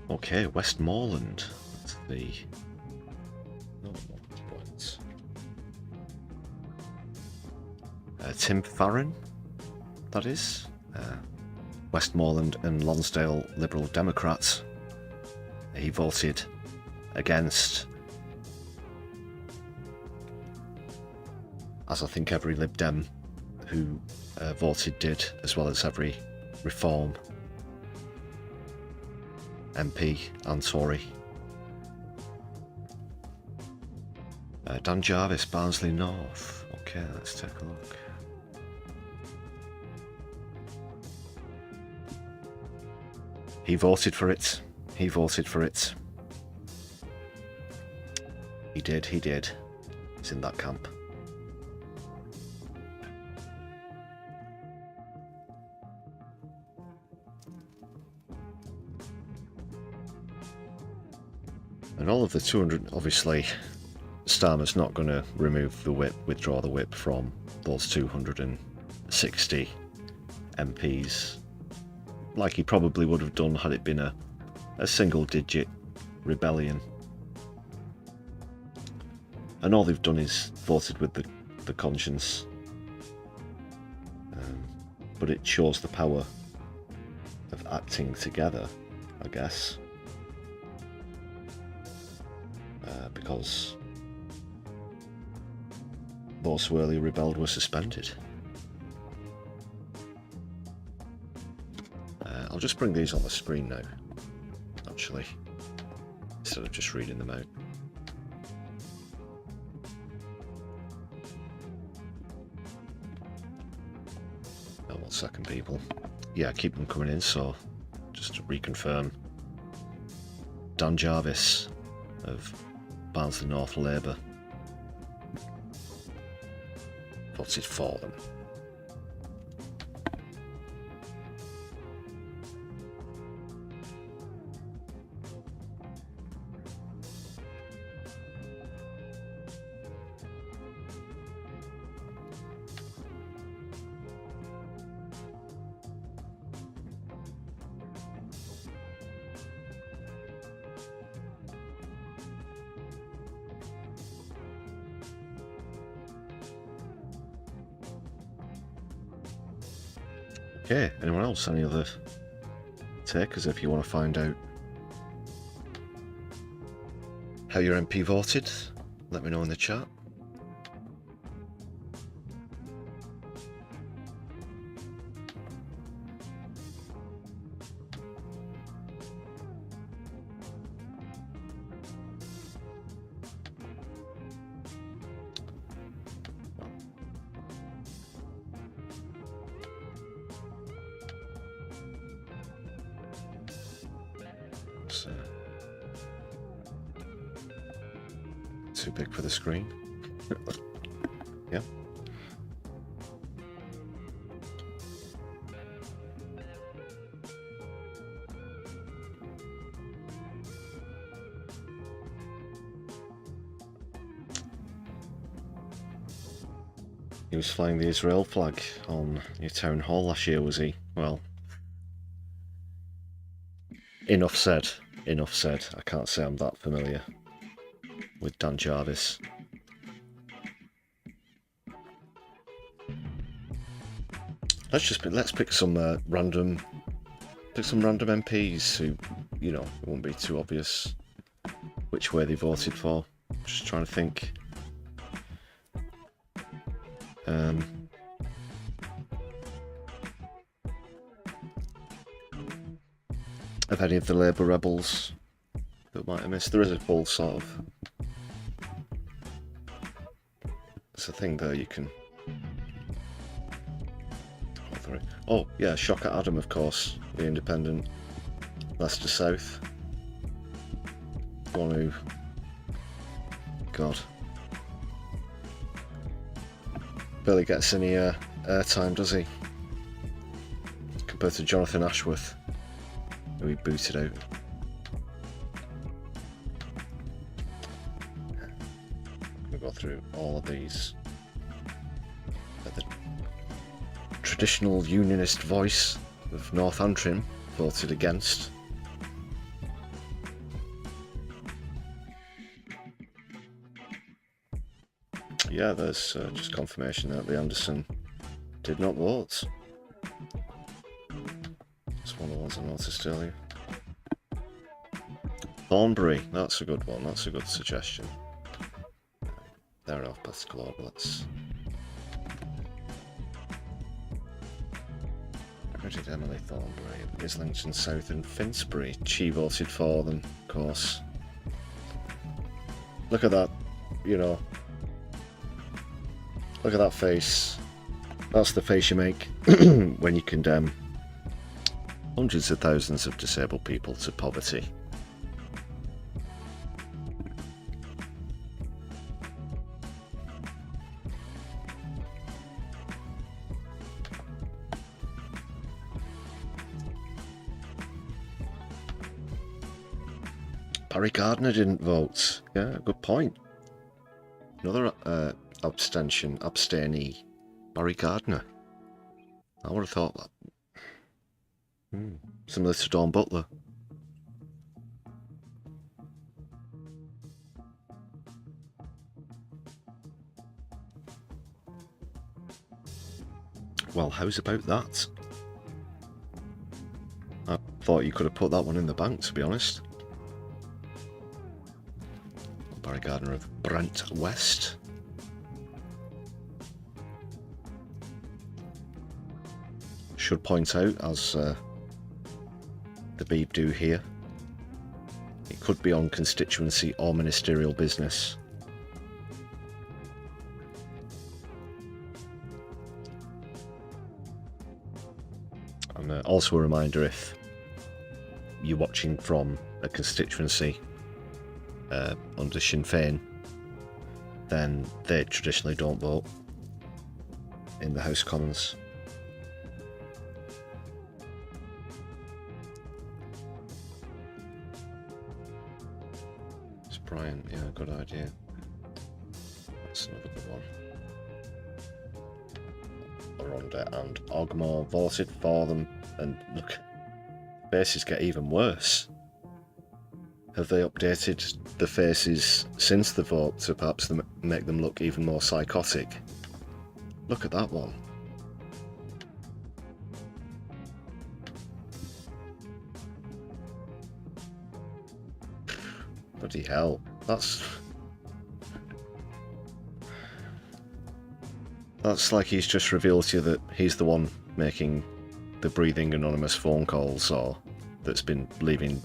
Okay, Westmoreland. That's the points. Tim Farron, that is. Westmoreland and Lonsdale Liberal Democrats. He voted against, as I think every Lib Dem who voted did, as well as every Reform MP and Tory. Dan Jarvis, Barnsley North. Okay, let's take a look. He voted for it. He voted for it. He did. He's in that camp. And all of the 200, obviously, Starmer's not going to remove the whip, withdraw the whip from those 260 MPs, like he probably would have done had it been a single-digit rebellion. And all they've done is voted with the of the conscience. But it shows the power of acting together, I guess. Because those who earlier rebelled were suspended. I'll just bring these on the screen now, actually, instead of just reading them out. Oh, 1 second, people. Yeah, keep them coming in, so just to reconfirm. Dan Jarvis of Barnsley North Labour voted for them. Okay, anyone else? Any other takers if you want to find out how your MP voted? Let me know in the chat. Too big for the screen. Yeah. He was flying the Israel flag on your town hall last year, was he? Well, enough said. Enough said. I can't say I'm that familiar with Dan Jarvis. Let's pick some random MPs who, you know, it won't be too obvious which way they voted for. Just trying to think. Of any of the Labour rebels that might have missed. There is a full sort of. There's a thing there you can. Oh yeah, Shock at Adam, of course, the Independent, Leicester South. One who, God, barely gets any airtime, does he? Compared to Jonathan Ashworth, who he booted out. We'll go through all of these. The traditional unionist voice of North Antrim voted against. Yeah, there's just confirmation that the Anderson did not vote. That's one of the ones I noticed earlier. Thornbury, that's a good one, that's a good suggestion. They're in alphabetical order, let's... Where did Emily Thornbury? Islington South and Finsbury. She voted for them, of course. Look at that, you know. Look at that face. That's the face you make when you condemn hundreds of thousands of disabled people to poverty. Barry Gardner didn't vote. Yeah, good point. Another abstainee. Barry Gardner. I would have thought that. Similar to Dawn Butler. Well, how's about that? I thought you could have put that one in the bank, to be honest. Barry Gardner of Brent West. Should point out, as the P.O.V do here, it could be on constituency or ministerial business. And also a reminder, if you're watching from a constituency under Sinn Féin, then they traditionally don't vote in the House of Commons. It's Brian, yeah, good idea. That's another good one. Rhondda and Ogmore voted for them, and look, faces get even worse. Have they updated the faces since the vote to perhaps make them look even more psychotic? Look at that one. Bloody hell, that's like he's just revealed to you that he's the one making the breathing anonymous phone calls, or that's been leaving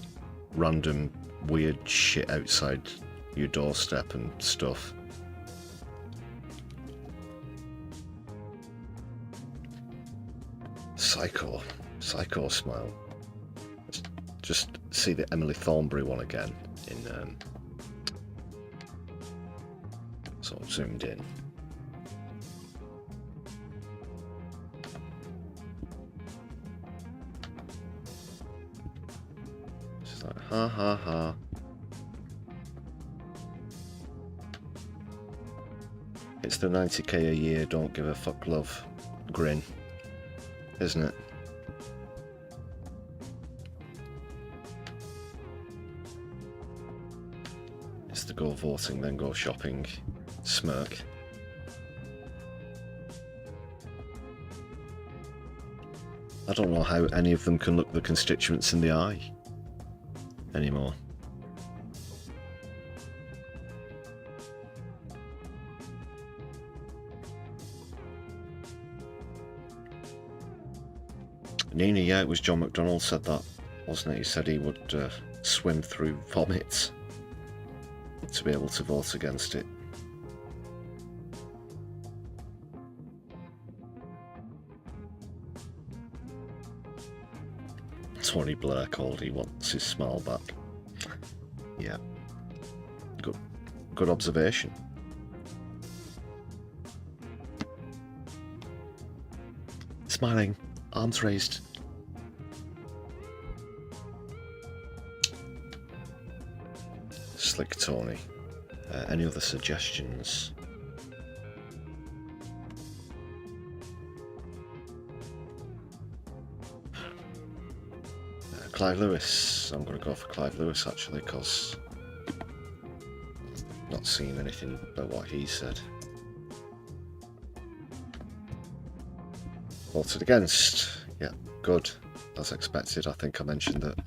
random weird shit outside your doorstep and stuff. Psycho smile. Just see the Emily Thornberry one again in sort of zoomed in. Like, ha ha ha. It's the 90k a year, don't give a fuck love grin, isn't it? It's the go voting, then go shopping smirk. I don't know how any of them can look the constituents in the eye anymore. Nina, yeah, it was John McDonnell said that, wasn't it? He said he would swim through vomit to be able to vote against it. Tony Blair called, he wants his smile back. Yeah. Good observation. Smiling, arms raised. Slick Tony. Any other suggestions? Clive Lewis. I'm going to go for Clive Lewis actually, because I've not seen anything about what he said. Voted against. Yeah, good. As expected. I think I mentioned that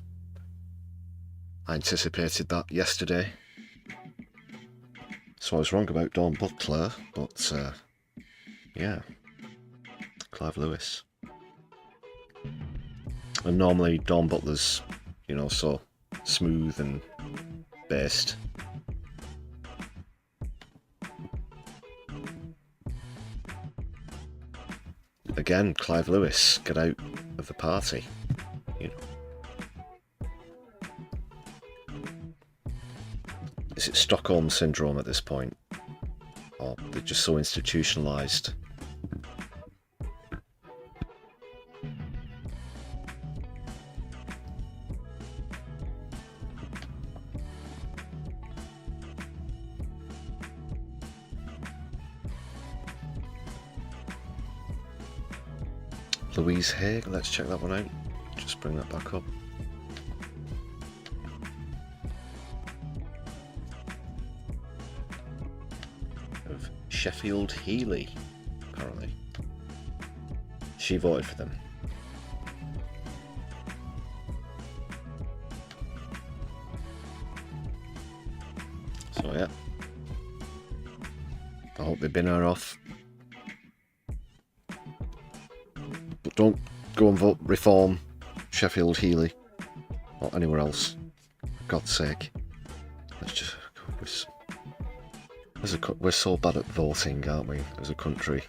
I anticipated that yesterday. So I was wrong about Dawn Butler, but yeah, Clive Lewis. And normally Dawn Butler's, you know, so smooth and based. Again, Clive Lewis, get out of the party, you know. Is it Stockholm Syndrome at this point? Or they're just so institutionalised? Louise Haig, let's check that one out. Just bring that back up. Of Sheffield Heeley, apparently. She voted for them. So yeah, I hope they bin her off. But don't go and vote Reform, Sheffield, Healy, or anywhere else. For God's sake. Let's just... We're so bad at voting, aren't we, as a country?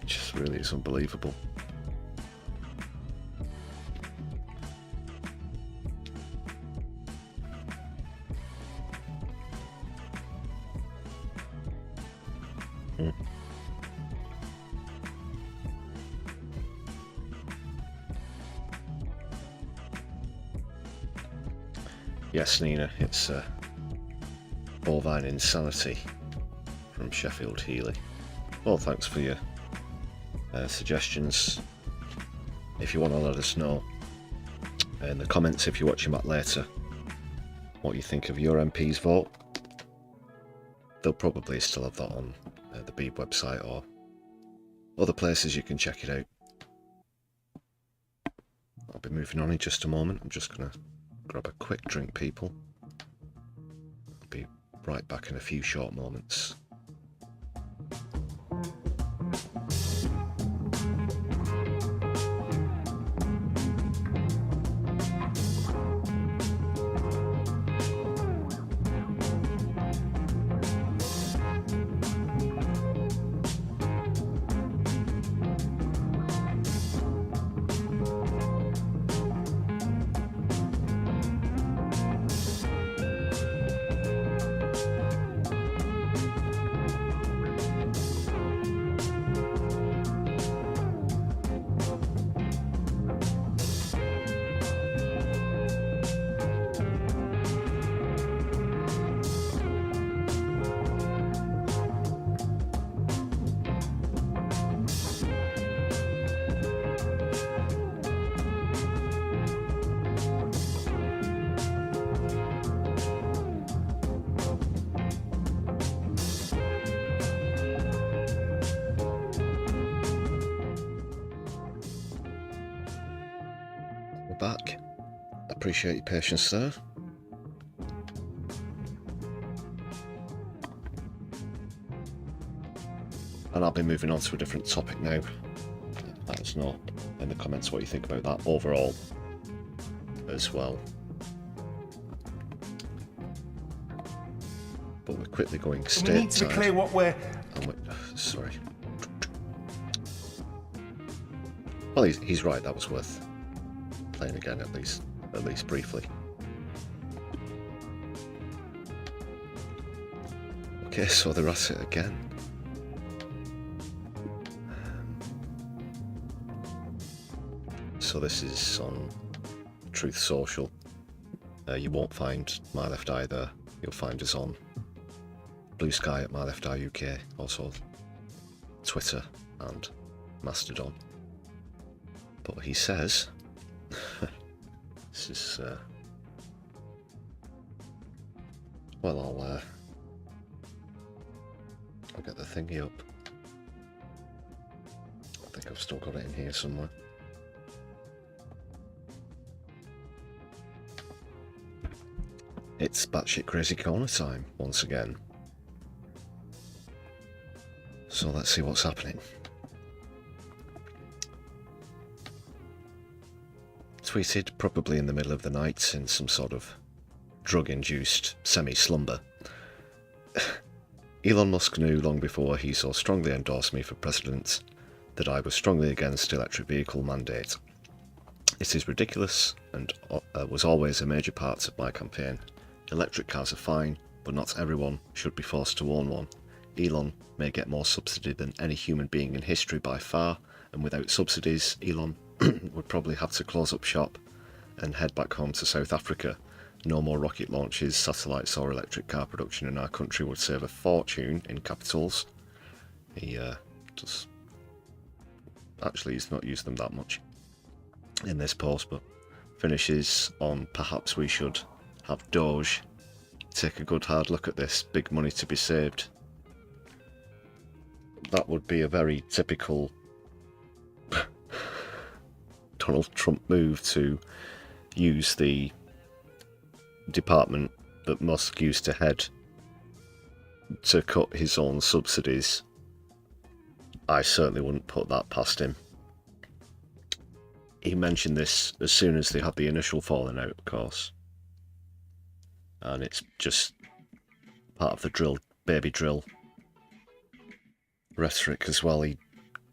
It just really is unbelievable. Yes, Nina, it's bovine insanity from Sheffield Healy. Well, thanks for your suggestions. If you want to let us know in the comments, if you're watching back later, what you think of your MP's vote. They'll probably still have that on the P.O.V website or other places you can check it out. I'll be moving on in just a moment. I'm just going to grab a quick drink, people. I'll be right back in a few short moments. Back. Appreciate your patience there. And I'll be moving on to a different topic now. Let us know in the comments what you think about that overall as well. But we're quickly going stateside. We need to be clear what we're... sorry. Well, he's right, that was worth playing again, at least briefly. Okay, so they're at it again. So this is on Truth Social. You won't find My Left Eye there. You'll find us on Blue Sky at My Left Eye UK, also Twitter and Mastodon. But he says, this is, well, I'll get the thingy up. I think I've still got it in here somewhere. It's batshit crazy corner time once again. So let's see what's happening. Tweeted probably in the middle of the night in some sort of drug-induced semi-slumber. Elon Musk knew long before he so strongly endorsed me for president that I was strongly against electric vehicle mandate. It is ridiculous and was always a major part of my campaign. Electric cars are fine, but not everyone should be forced to own one. Elon may get more subsidy than any human being in history by far, and without subsidies, Elon would probably have to close up shop and head back home to South Africa. No more rocket launches, satellites or electric car production in our country would save a fortune in capitals. He does... Actually, he's not used them that much in this post, but finishes on perhaps we should have Doge take a good hard look at this. Big money to be saved. that would be a very typical Donald Trump move to use the department that Musk used to head to cut his own subsidies. I certainly wouldn't put that past him. He mentioned this as soon as they had the initial falling out, of course. And it's just part of the drill, baby drill rhetoric as well. He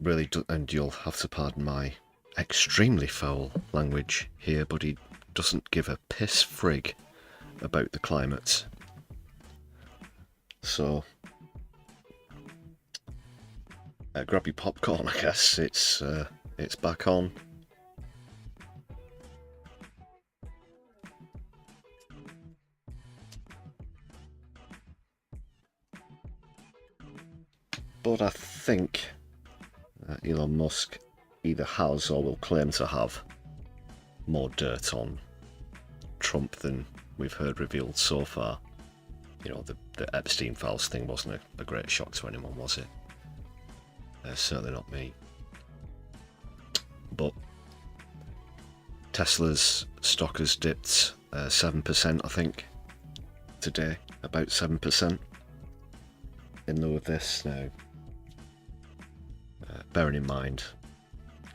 really does, and you'll have to pardon my extremely foul language here, but he doesn't give a piss frig about the climate. So, grab your popcorn, I guess. It's back on. But I think Elon Musk either has or will claim to have more dirt on Trump than we've heard revealed so far. You know, the Epstein files thing wasn't a great shock to anyone, was it? Certainly not me. But Tesla's stock has dipped 7%, I think, today. About 7% in lieu of this. Now, bearing in mind,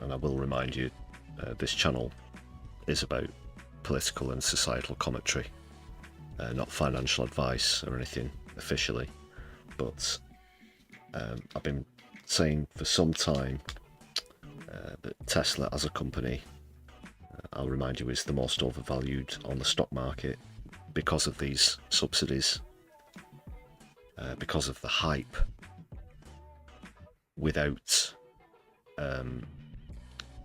and I will remind you, this channel is about political and societal commentary, not financial advice or anything officially, but I've been saying for some time that Tesla as a company, I'll remind you, is the most overvalued on the stock market because of these subsidies, because of the hype without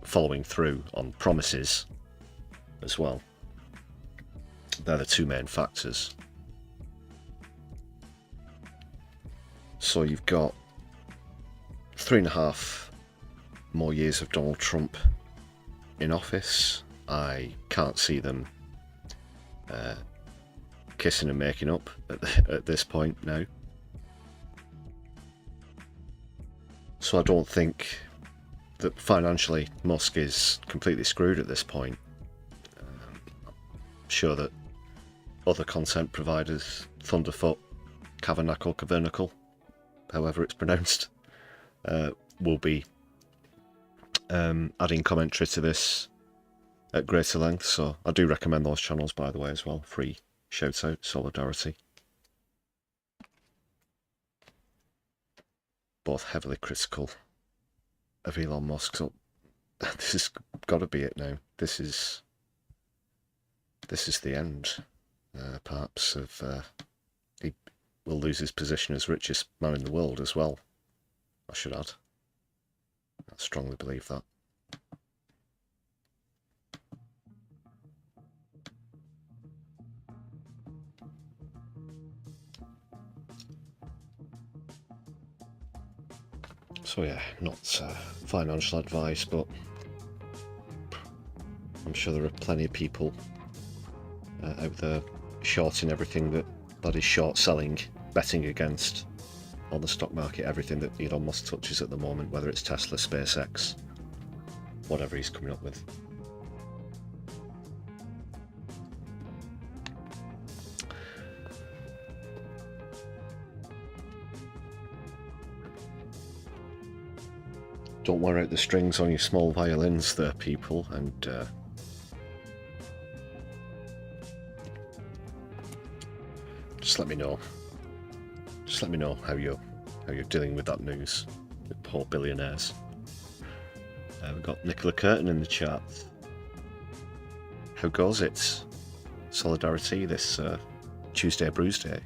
following through on promises as well. They're the two main factors. So you've got 3.5 more years of Donald Trump in office. I can't see them kissing and making up at this point now. So I don't think that financially Musk is completely screwed at this point. I'm sure that other content providers, Thunderfoot, Cavernacle, however it's pronounced, will be adding commentary to this at greater length. So I do recommend those channels, by the way, as well. Free shout out, Solidarity. Both heavily critical of Elon Musk. So this has got to be it now. This is the end, perhaps, of he will lose his position as richest man in the world as well, I should add. I strongly believe that. So yeah, not financial advice, but I'm sure there are plenty of people out there shorting everything that is short selling, betting against on the stock market, everything that Elon Musk touches at the moment, whether it's Tesla, SpaceX, whatever he's coming up with. Don't wear out the strings on your small violins there, people, and just let me know. Just let me know how you're dealing with that news, with poor billionaires. We've got Nicola Curtin in the chat. How goes it? Solidarity this Tuesday Brews Day.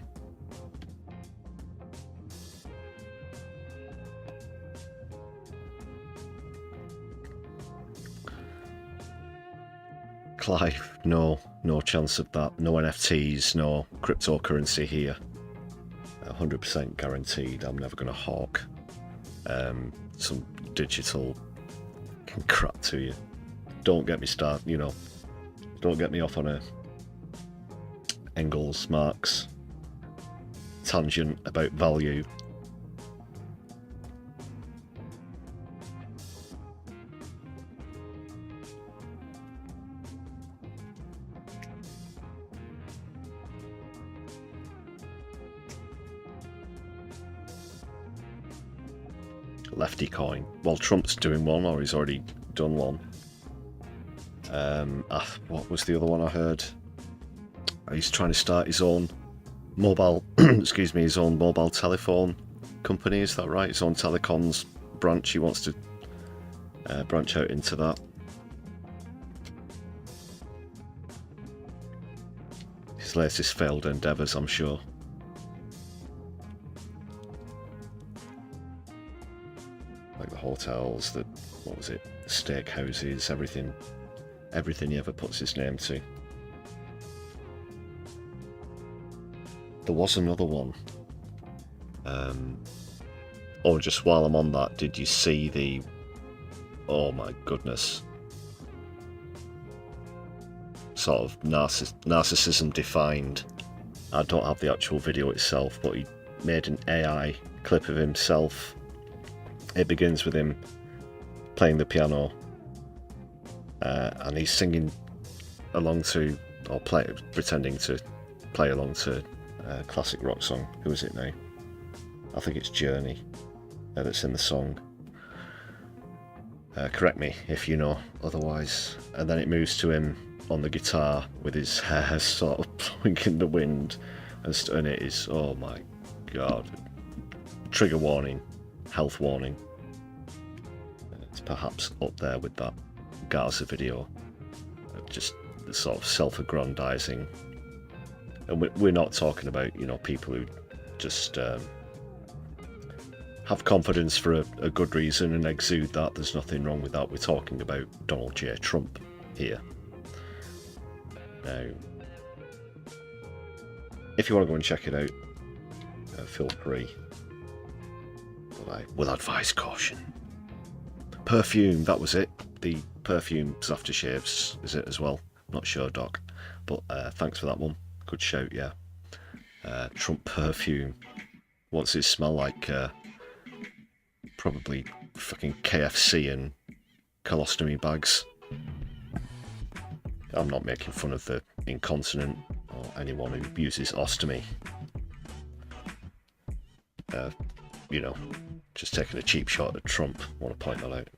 Clive, no chance of that. No NFTs, no cryptocurrency here. 100% guaranteed. I'm never going to hawk some digital crap to you. Don't get me started, you know. Don't get me off on a Engels, Marx tangent about value. Lefty coin. Well, Trump's doing one, or he's already done one. What was the other one I heard? He's trying to start his own mobile, excuse me, his own mobile telephone company, is that right? His own telecoms branch. He wants to branch out into that. His latest failed endeavours, I'm sure. Like the hotels, the, what was it, steakhouses, everything he ever puts his name to. There was another one. Oh, just while I'm on that, did you see the... Oh my goodness. Sort of narcissism defined. I don't have the actual video itself, but he made an AI clip of himself. It begins with him playing the piano, and he's singing along to, or pretending to play along to a classic rock song. Who is it now? I think it's Journey that's in the song. Correct me if you know otherwise. And then it moves to him on the guitar with his hair sort of blowing in the wind, and it is, oh my god, trigger warning, health warning. It's perhaps up there with that Gaza video, just the sort of self-aggrandizing. And we're not talking about, you know, people who just have confidence for a good reason and exude that. There's nothing wrong with that. We're talking about Donald J. Trump here. Now, if you want to go and check it out, feel free. But I will advise caution. Perfume, that was it. The perfume's aftershaves, is it as well? Not sure, Doc. But thanks for that one. Good shout, yeah. Trump perfume. What's it smell like? Probably fucking KFC and colostomy bags. I'm not making fun of the incontinent or anyone who uses ostomy. You know, just taking a cheap shot at Trump. I want to point that out.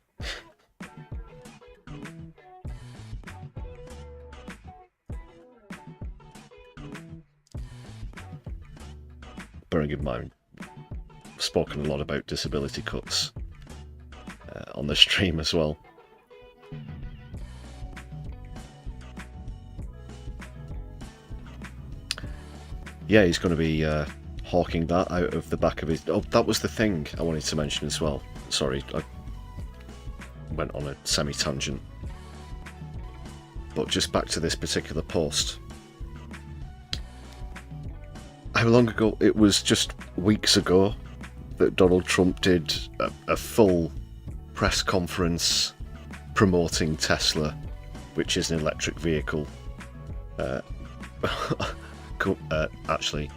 Bearing in mind, I've spoken a lot about disability cuts on the stream as well. Yeah, he's going to be hawking that out of the back of his... Oh, that was the thing I wanted to mention as well. Sorry, I went on a semi-tangent. But just back to this particular post. How long ago? It was just weeks ago that Donald Trump did a full press conference promoting Tesla, which is an electric vehicle. Actually,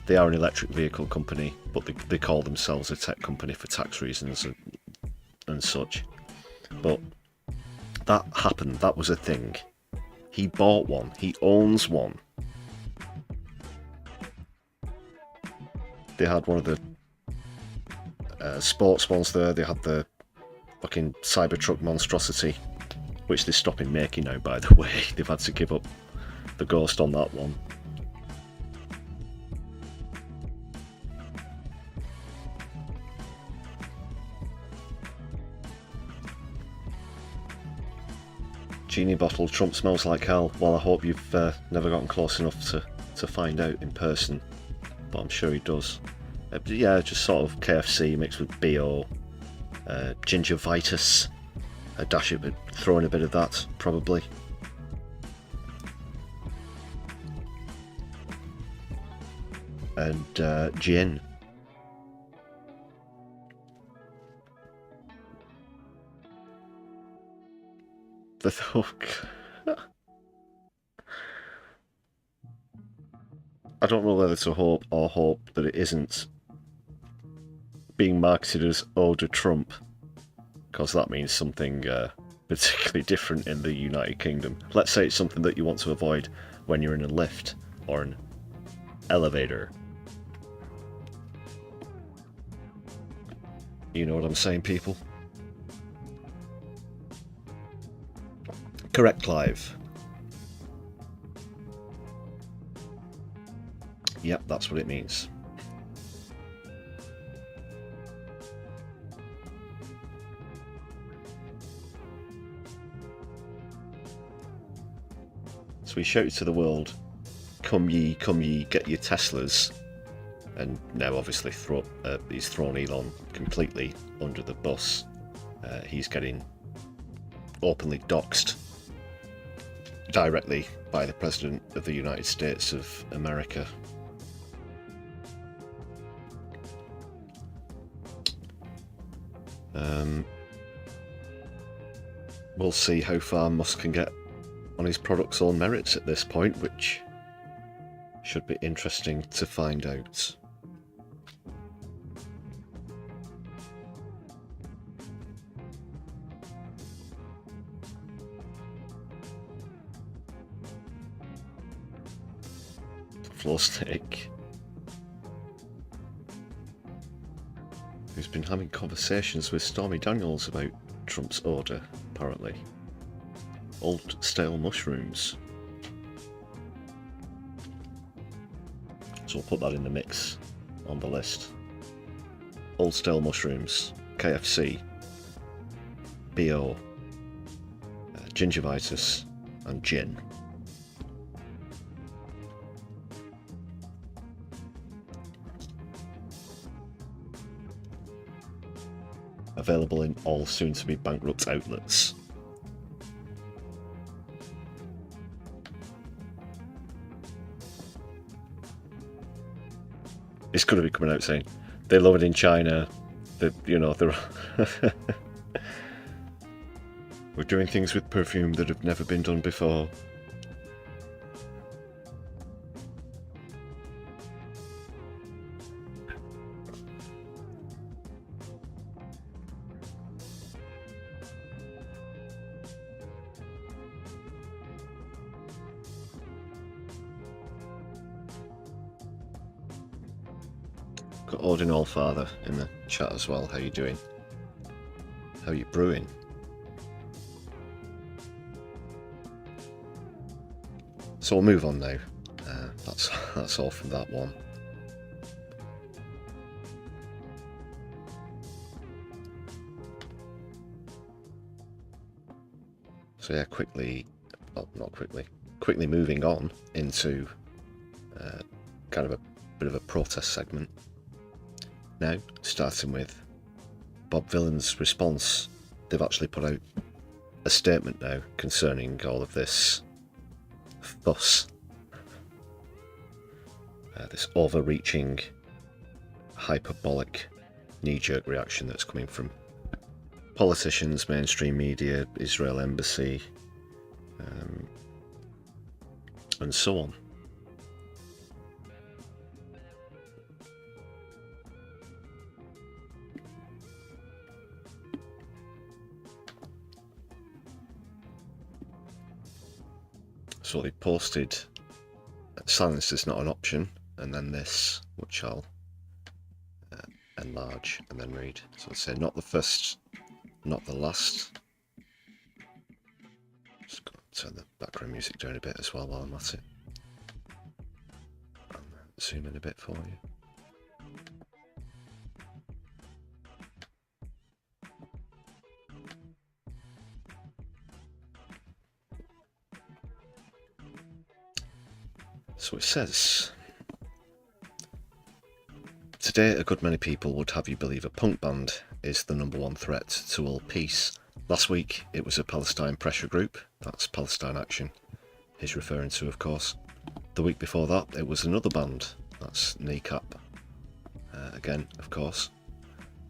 they are an electric vehicle company, but they call themselves a tech company for tax reasons and such. But that happened, that was a thing. He bought one, he owns one. They had one of the sports ones there, they had the fucking Cybertruck monstrosity, which they're stopping making now, by the way. They've had to give up the ghost on that one. Genie bottle, Trump smells like hell. Well, I hope you've never gotten close enough to find out in person, but I'm sure he does. Yeah, just sort of KFC mixed with BO, gingivitis, a dash of it, throwing a bit of that, probably. And gin. The fuck. I don't know whether to hope or hope that it isn't being marketed as Ode to Trump, because that means something particularly different in the United Kingdom. Let's say it's something that you want to avoid when you're in a lift or an elevator. You know what I'm saying, people? Correct, Clive. Yep, that's what it means. So he shouted to the world, come ye, get your Teslas. And now obviously he's thrown Elon completely under the bus. He's getting openly doxed directly by the President of the United States of America. We'll see how far Musk can get on his product's own merits at this point, which should be interesting to find out. Floor Snake, who's been having conversations with Stormy Daniels about Trump's order, apparently. Old stale mushrooms. So we'll put that in the mix on the list. Old stale mushrooms, KFC, BO, gingivitis, and gin. Available in all soon-to-be bankrupt outlets. It's going to be coming out saying they love it in China. They're we're doing things with perfume that have never been done before. Got Odin Allfather in the chat as well. How you doing? How you brewing? So we'll move on now. That's all from that one. So yeah, quickly moving on into kind of a bit of a protest segment. Now, starting with Bob Villan's response. They've actually put out a statement now concerning all of this fuss. This overreaching, hyperbolic, knee-jerk reaction that's coming from politicians, mainstream media, Israel embassy, and so on. So they posted silence is not an option, and then this, which I'll enlarge and then read. So I'll say not the first, not the last. Just going to turn the background music down a bit as well while I'm at it. And zoom in a bit for you. So it says, today a good many people would have you believe a punk band is the #1 threat to world peace. Last week it was a Palestine pressure group, that's Palestine Action he's referring to, of course. The week before that it was another band, that's Kneecap, again of course.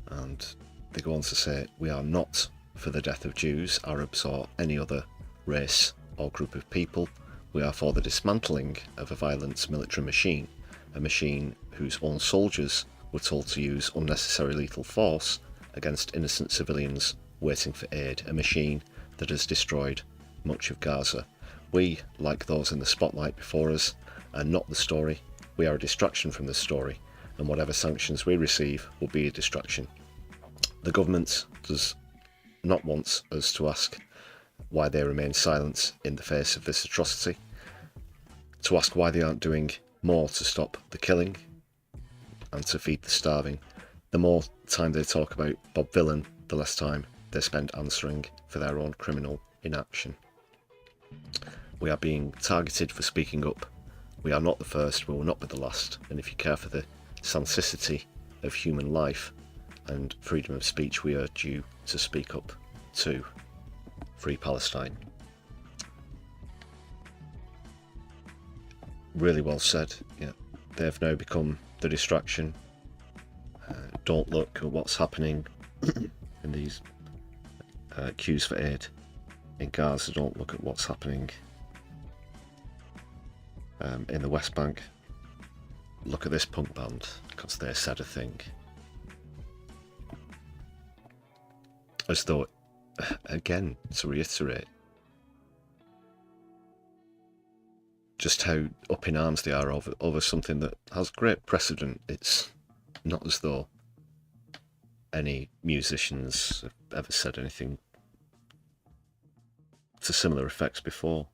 And they go on to say, we are not for the death of Jews, Arabs or any other race or group of people. We are for the dismantling of a violent military machine, a machine whose own soldiers were told to use unnecessary lethal force against innocent civilians waiting for aid, a machine that has destroyed much of Gaza. We, like those in the spotlight before us, are not the story. We are a distraction from the story, and whatever sanctions we receive will be a distraction. The government does not want us to ask why they remain silent in the face of this atrocity, to ask why they aren't doing more to stop the killing and to feed the starving. The more time they talk about Bob Dylan, the less time they spend answering for their own criminal inaction. We are being targeted for speaking up. We are not the first, we will not be the last, and if you care for the sanctity of human life and freedom of speech, we urge you to speak up to Free Palestine. Really well said. Yeah, they've now become the distraction. Don't look at what's happening in these queues for aid in Gaza. Don't look at what's happening in the West Bank. Look at this punk band, because they said a thing. As though, again, to reiterate, just how up in arms they are over something that has great precedent. It's not as though any musicians have ever said anything to similar effects before.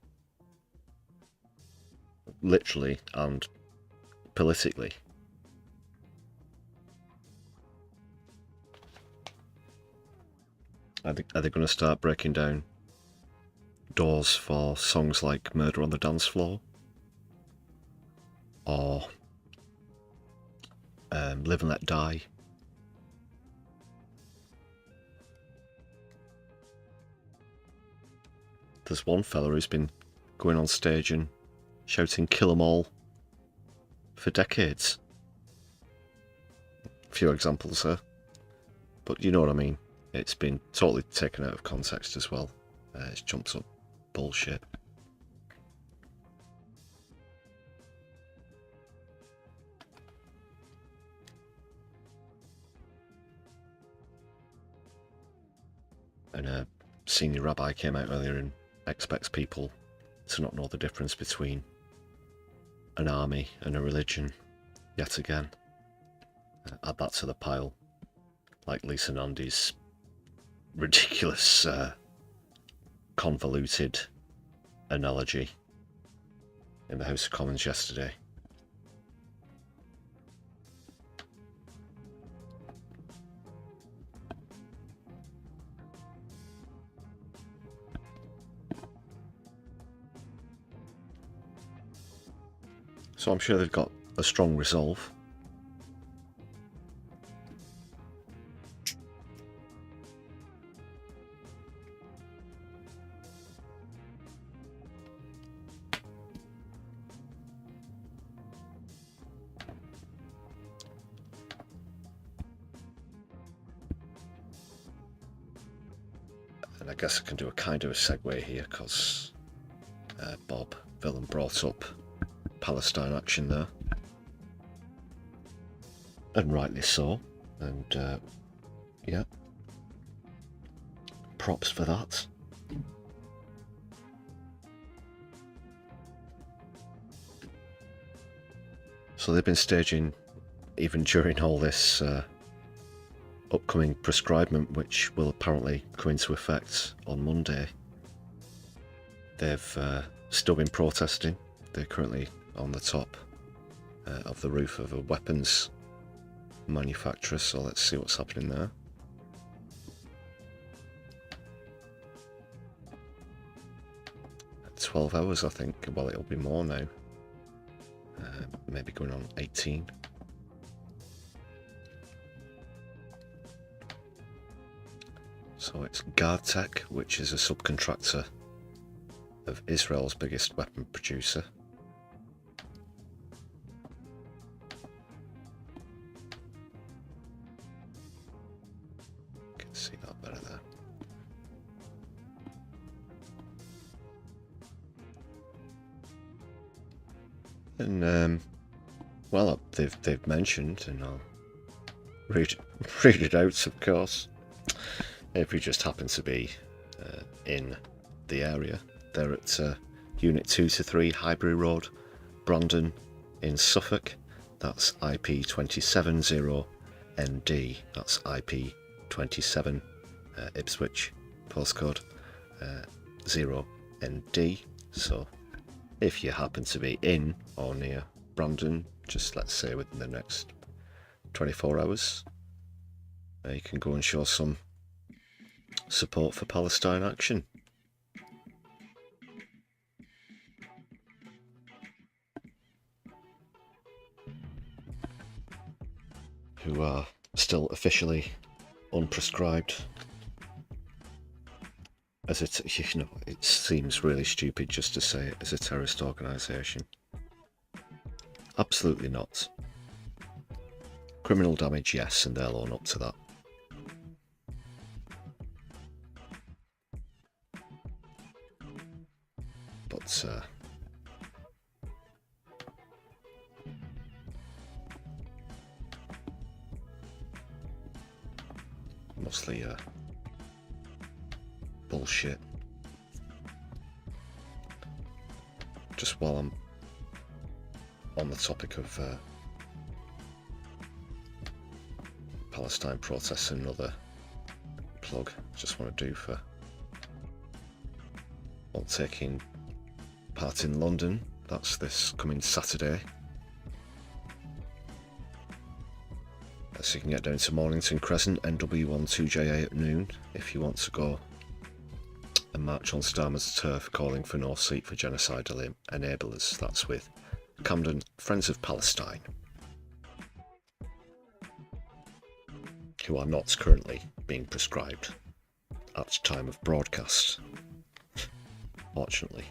Literally and politically. Are they going to start breaking down doors for songs like Murder on the Dance Floor? Or Live and Let Die? There's one fella who's been going on stage and shouting "Kill 'em all" for decades. A few examples there, but you know what I mean. It's been totally taken out of context as well. It's jumps up bullshit. And a senior rabbi came out earlier and expects people to not know the difference between an army and a religion yet again. Add that to the pile, like Lisa Nandi's ridiculous, convoluted analogy in the House of Commons yesterday. So I'm sure they've got a strong resolve. And I guess I can do a kind of a segue here, because Bob Dylan brought up Palestine action there, and rightly so, and yeah, props for that. So they've been staging, even during all this upcoming prescribement, which will apparently come into effect on Monday, they've still been protesting. They're currently on the top of the roof of a weapons manufacturer, so let's see what's happening there. At 12 hours, I think. Well, it'll be more now. Maybe going on 18. So it's Guardtech, which is a subcontractor of Israel's biggest weapon producer. You can see that better there. And well, they've mentioned, and I'll read it out, of course. If you just happen to be in the area, they're at Unit 2 to 3 Highbury Road, Brandon in Suffolk. That's IP 270ND. That's IP 27 Ipswich postcode 0ND. So if you happen to be in or near Brandon, just let's say within the next 24 hours, you can go and show some support for Palestine action. Who are still officially unprescribed. As it, you know, it seems really stupid just to say it as a terrorist organisation. Absolutely not. Criminal damage, yes, and they'll own up to that. But mostly bullshit. Just while I'm on the topic of Palestine protests, another plug I just want to do for while taking part in London. That's this coming Saturday. So you can get down to Mornington Crescent, NW12JA at noon, if you want to go and march on Starmer's turf calling for no seat for genocidal enablers. That's with Camden Friends of Palestine, who are not currently being prescribed at time of broadcast, fortunately.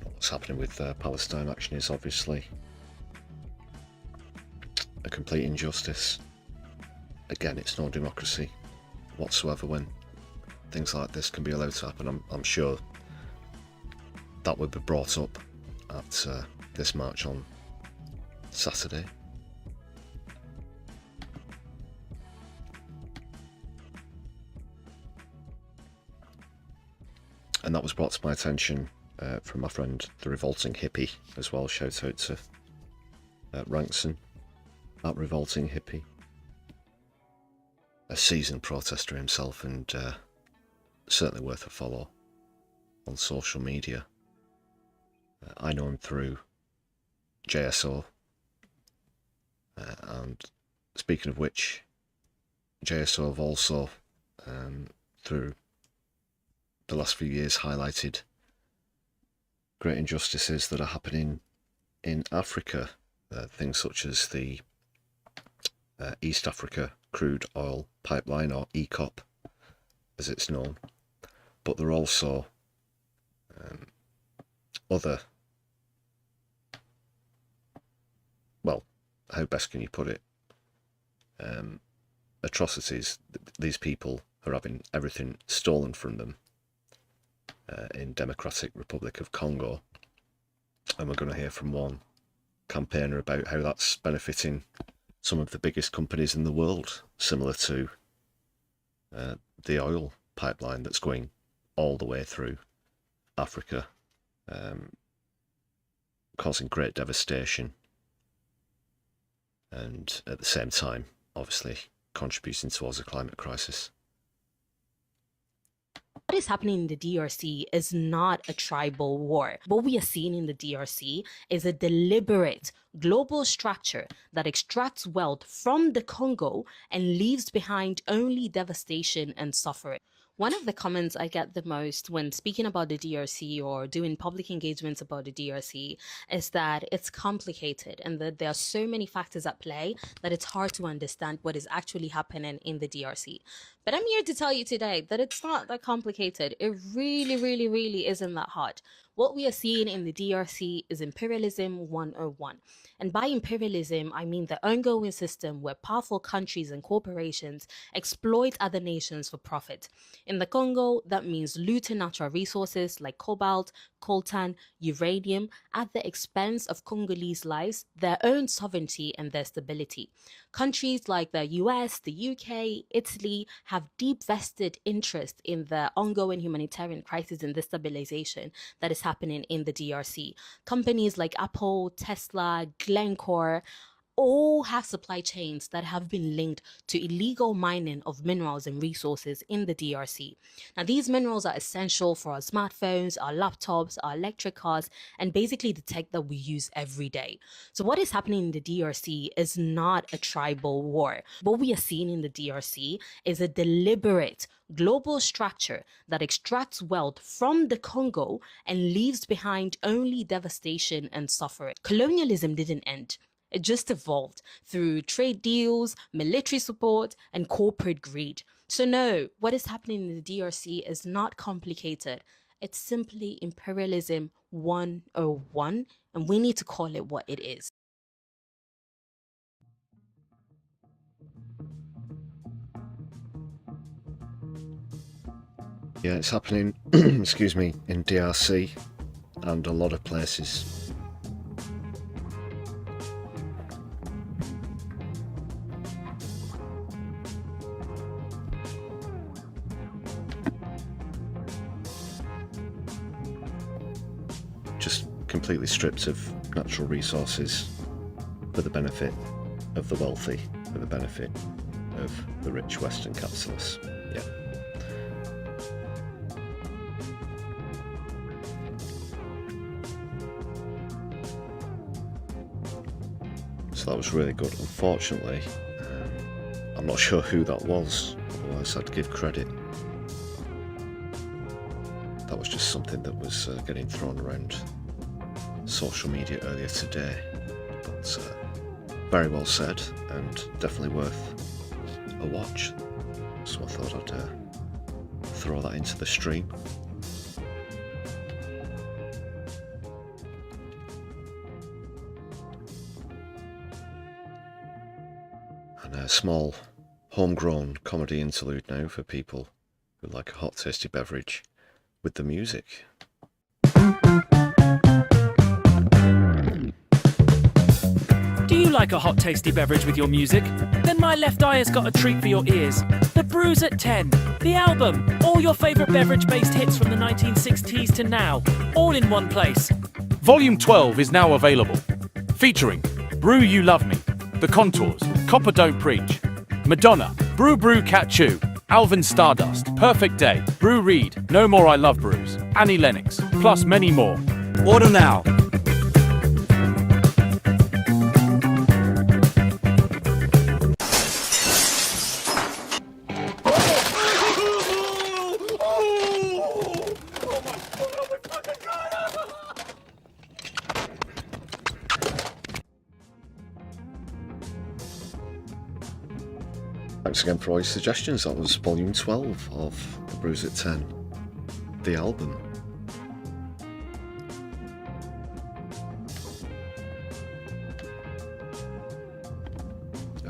What's happening with Palestine action is obviously a complete injustice. Again, it's no democracy whatsoever when things like this can be allowed to happen. I'm sure that would be brought up at this march on Saturday. And that was brought to my attention from my friend the Revolting Hippie as well. Shout out to Rankson at Revolting Hippie, a seasoned protester himself, and certainly worth a follow on social media. I know him through JSO, and speaking of which, JSO have also through the last few years highlighted great injustices that are happening in Africa, things such as the East Africa Crude Oil Pipeline, or ECOP as it's known, but there are also other, well, how best can you put it, atrocities. These people are having everything stolen from them in Democratic Republic of Congo, and we're going to hear from one campaigner about how that's benefiting some of the biggest companies in the world, similar to the oil pipeline that's going all the way through Africa, causing great devastation, and at the same time obviously contributing towards the climate crisis. What is happening in the DRC is not a tribal war. What we are seeing in the DRC is a deliberate global structure that extracts wealth from the Congo and leaves behind only devastation and suffering. One of the comments I get the most when speaking about the DRC or doing public engagements about the DRC is that it's complicated and that there are so many factors at play that it's hard to understand what is actually happening in the DRC. But I'm here to tell you today that it's not that complicated. It really isn't that hard. What we are seeing in the DRC is imperialism 101. And by imperialism, I mean the ongoing system where powerful countries and corporations exploit other nations for profit. In the Congo, that means looting natural resources like cobalt, coltan, uranium at the expense of Congolese lives, their own sovereignty and their stability. Countries like the US, the UK, Italy have deep vested interest in the ongoing humanitarian crisis and destabilization that is happening in the DRC. Companies like Apple, Tesla, Glencore, all have supply chains that have been linked to illegal mining of minerals and resources in the DRC. Now, these minerals are essential for our smartphones, our laptops, our electric cars, and basically the tech that we use every day. So what is happening in the DRC is not a tribal war. What we are seeing in the DRC is a deliberate global structure that extracts wealth from the Congo and leaves behind only devastation and suffering. Colonialism didn't end. It just evolved through trade deals, military support, and corporate greed. So no, what is happening in the DRC is not complicated. It's simply imperialism 101, and we need to call it what it is. Yeah, it's happening, excuse me, in DRC and a lot of places. Just completely stripped of natural resources for the benefit of the wealthy, for the benefit of the rich Western capitalists. Yeah. So that was really good. Unfortunately, I'm not sure who that was, otherwise I'd give credit. That was just something that was getting thrown around social media earlier today, but very well said and definitely worth a watch. So I thought I'd throw that into the stream. And a small homegrown comedy interlude now for people who like a hot tasty beverage with the music. Do you like a hot tasty beverage with your music? Then my left eye has got a treat for your ears. The Brews at 10, the album, all your favourite beverage-based hits from the 1960s to now, all in one place. Volume 12 is now available, featuring Brew You Love Me, The Contours, Copper Don't Preach, Madonna, Brew Brew Cat Chew, Alvin Stardust, Perfect Day, Brew Reed, No More I Love Brews, Annie Lennox, plus many more. Order now. Thanks again for all your suggestions. That was volume 12 of The Brews at 10, the album.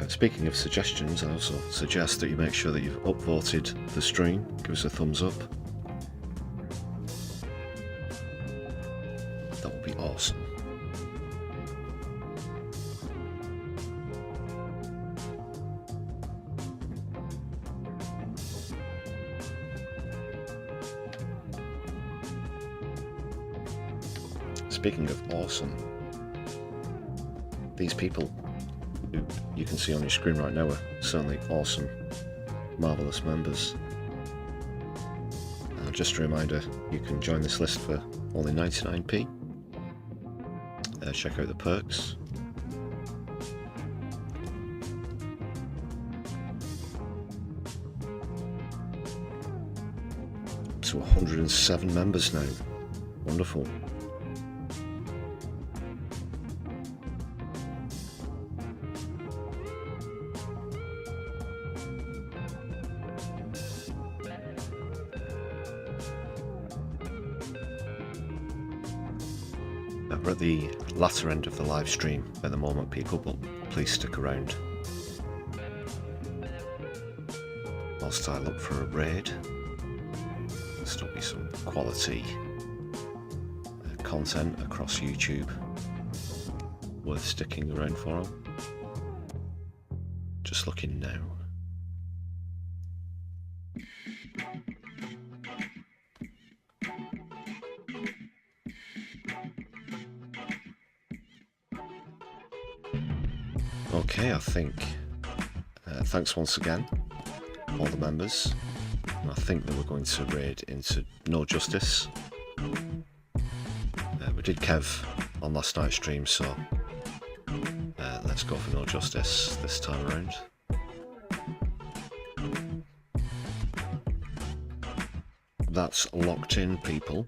Speaking of suggestions, I also suggest that you make sure that you've upvoted the stream. Give us a thumbs up. That would be awesome. Speaking of awesome, these people who you can see on your screen right now are certainly awesome, marvellous members. Just a reminder, you can join this list for only 99p. Check out the perks. Up to 107 members now. Wonderful. We're at the latter end of the live stream at the moment, people, but please stick around whilst I look for a raid. There'll still be some quality content across YouTube worth sticking around for. it's looking now. Okay, I think thanks once again, all the members. And I think that we're going to raid into No Justice. We did Kev on last night's stream, so let's go for No Justice this time around. That's locked in, people.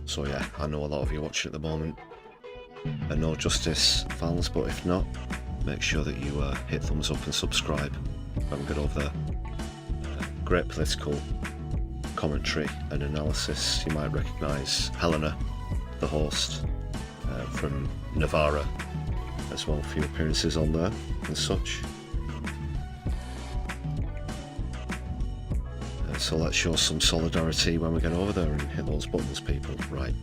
So yeah, I know a lot of you watching at the moment are No Justice fans, but if not, make sure that you hit thumbs up and subscribe and get over there. Great political commentary and analysis. You might recognise Helena, the host, from Navarra, as well. A few appearances on there and such. So let's show some solidarity when we get over there and hit those buttons, people. Right.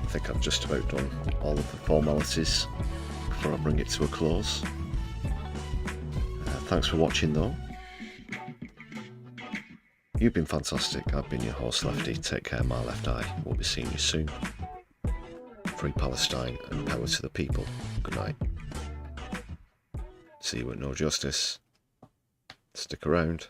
I think I've just about done all of the formalities before I bring it to a close. Thanks for watching though. You've been fantastic. I've been your host Lefty. Take care, my left eye. We'll be seeing you soon. Free Palestine and power to the people. Good night. See you at No Justice. Stick around.